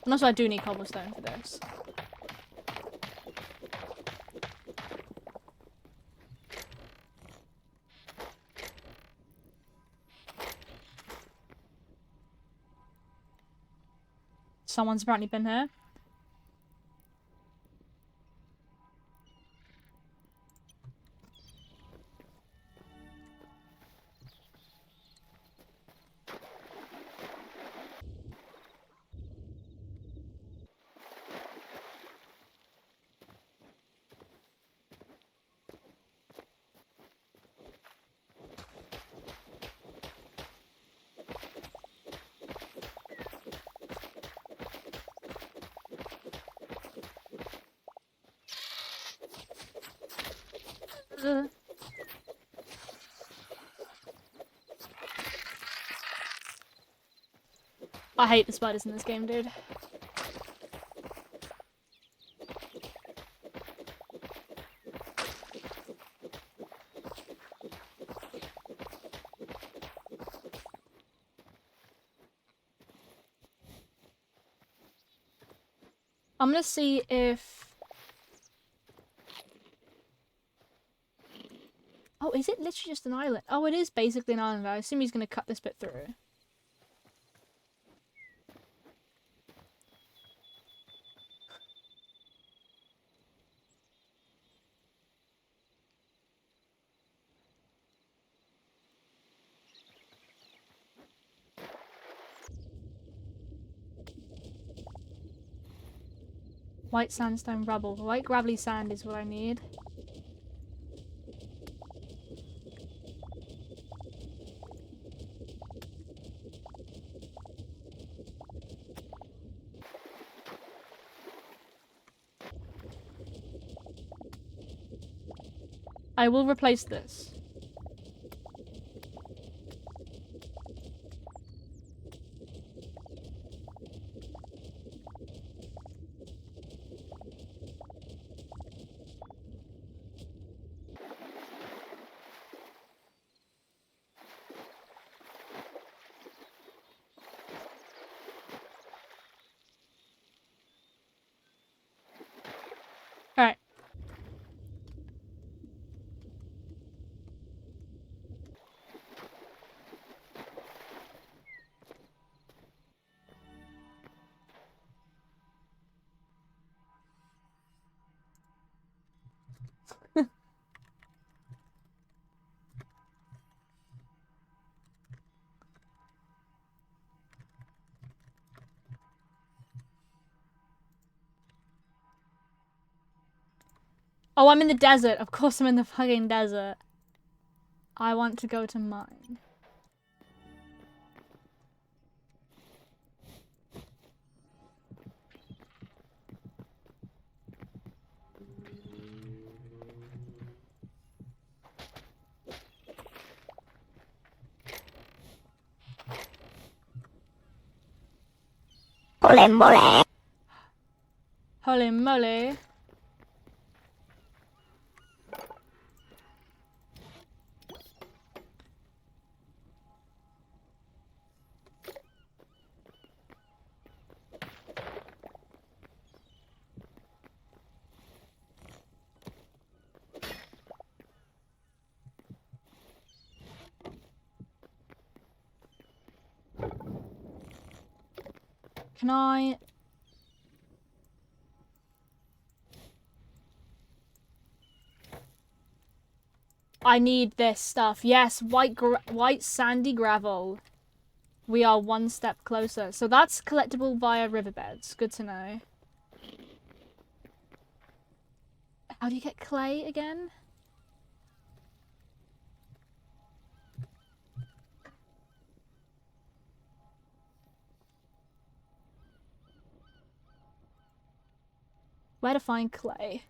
And also I do need cobblestone for this. Someone's apparently been here. I hate the spiders in this game, dude. I'm gonna see if... Oh, is it literally just an island? Oh, it is basically an island. I assume he's gonna cut this bit through. White sandstone rubble. White gravelly sand is what I need. I will replace this. Alright. Oh, I'm in the desert. Of course I'm in the fucking desert. I want to go to mine. Holy moly. Holy moly. Can I... I need this stuff. Yes, white sandy gravel. We are one step closer. So that's collectible via riverbeds. Good to know. How do you get clay again? Where to find clay?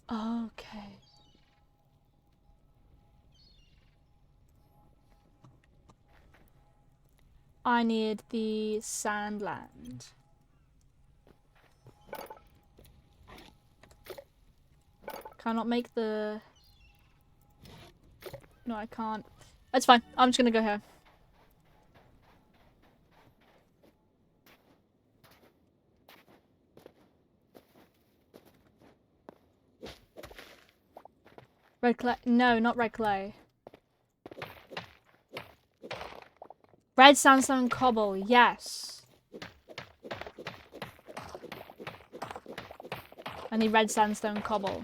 Okay. I need the sandland. Can I not make the... No, I can't. That's fine. I'm just gonna go here. Red clay. No, not red clay. Red sandstone cobble. Yes. I need red sandstone cobble.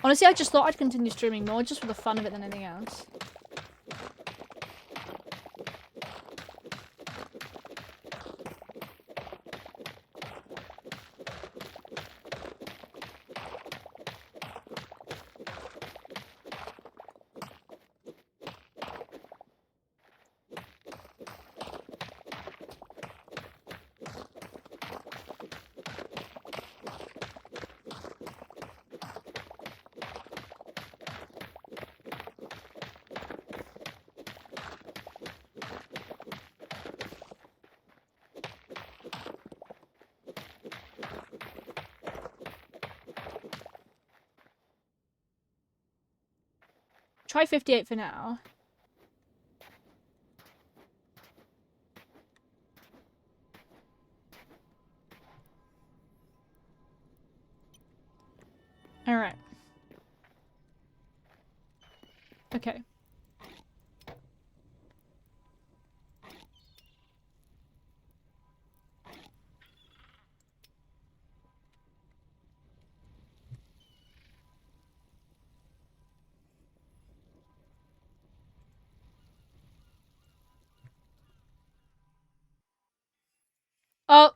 Honestly, I just thought I'd continue streaming more just for the fun of it than anything else. Try 58 for now. Alright. Okay. Oh!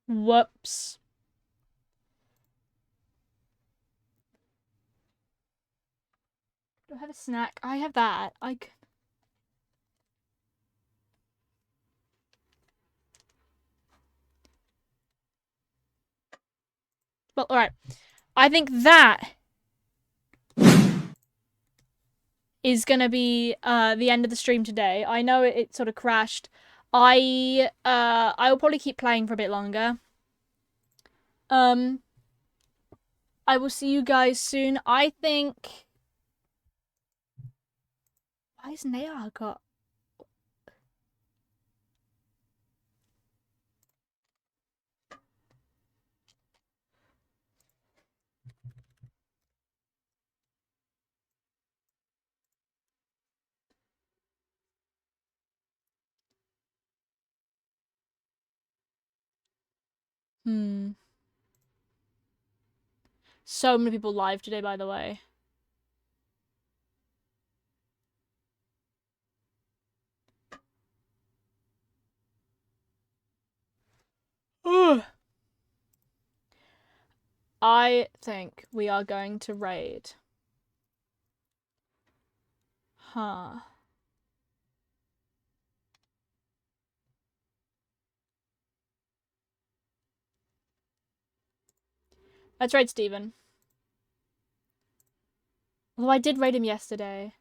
Whoops. Do I have a snack? I have that. Well, alright. I think that is gonna be the end of the stream today. I know it sort of crashed. I will probably keep playing for a bit longer. I will see you guys soon. I think... Why is Nayar got... So many people live today, by the way. Ugh. I think we are going to raid. Huh. Let's raid Steven. Although I did raid him yesterday.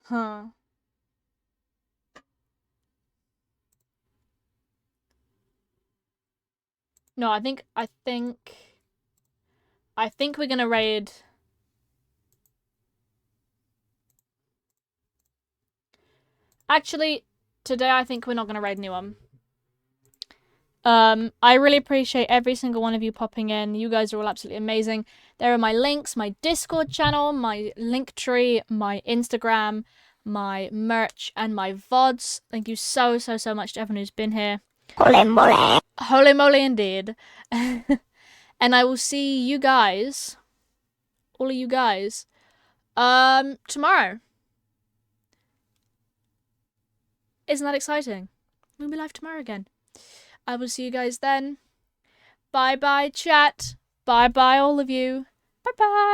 Huh. No, I think we're gonna raid. Actually, today I think we're not gonna raid anyone. I really appreciate every single one of you popping in. You guys are all absolutely amazing. There are my links, my Discord channel, my Linktree, my Instagram, my merch, and my VODs. Thank you so much to everyone who's been here. Holy moly. Holy moly indeed. And I will see you guys, all of you guys, tomorrow. Isn't that exciting? We'll be live tomorrow again. I will see you guys then. Bye bye, chat. Bye bye, all of you. Bye bye.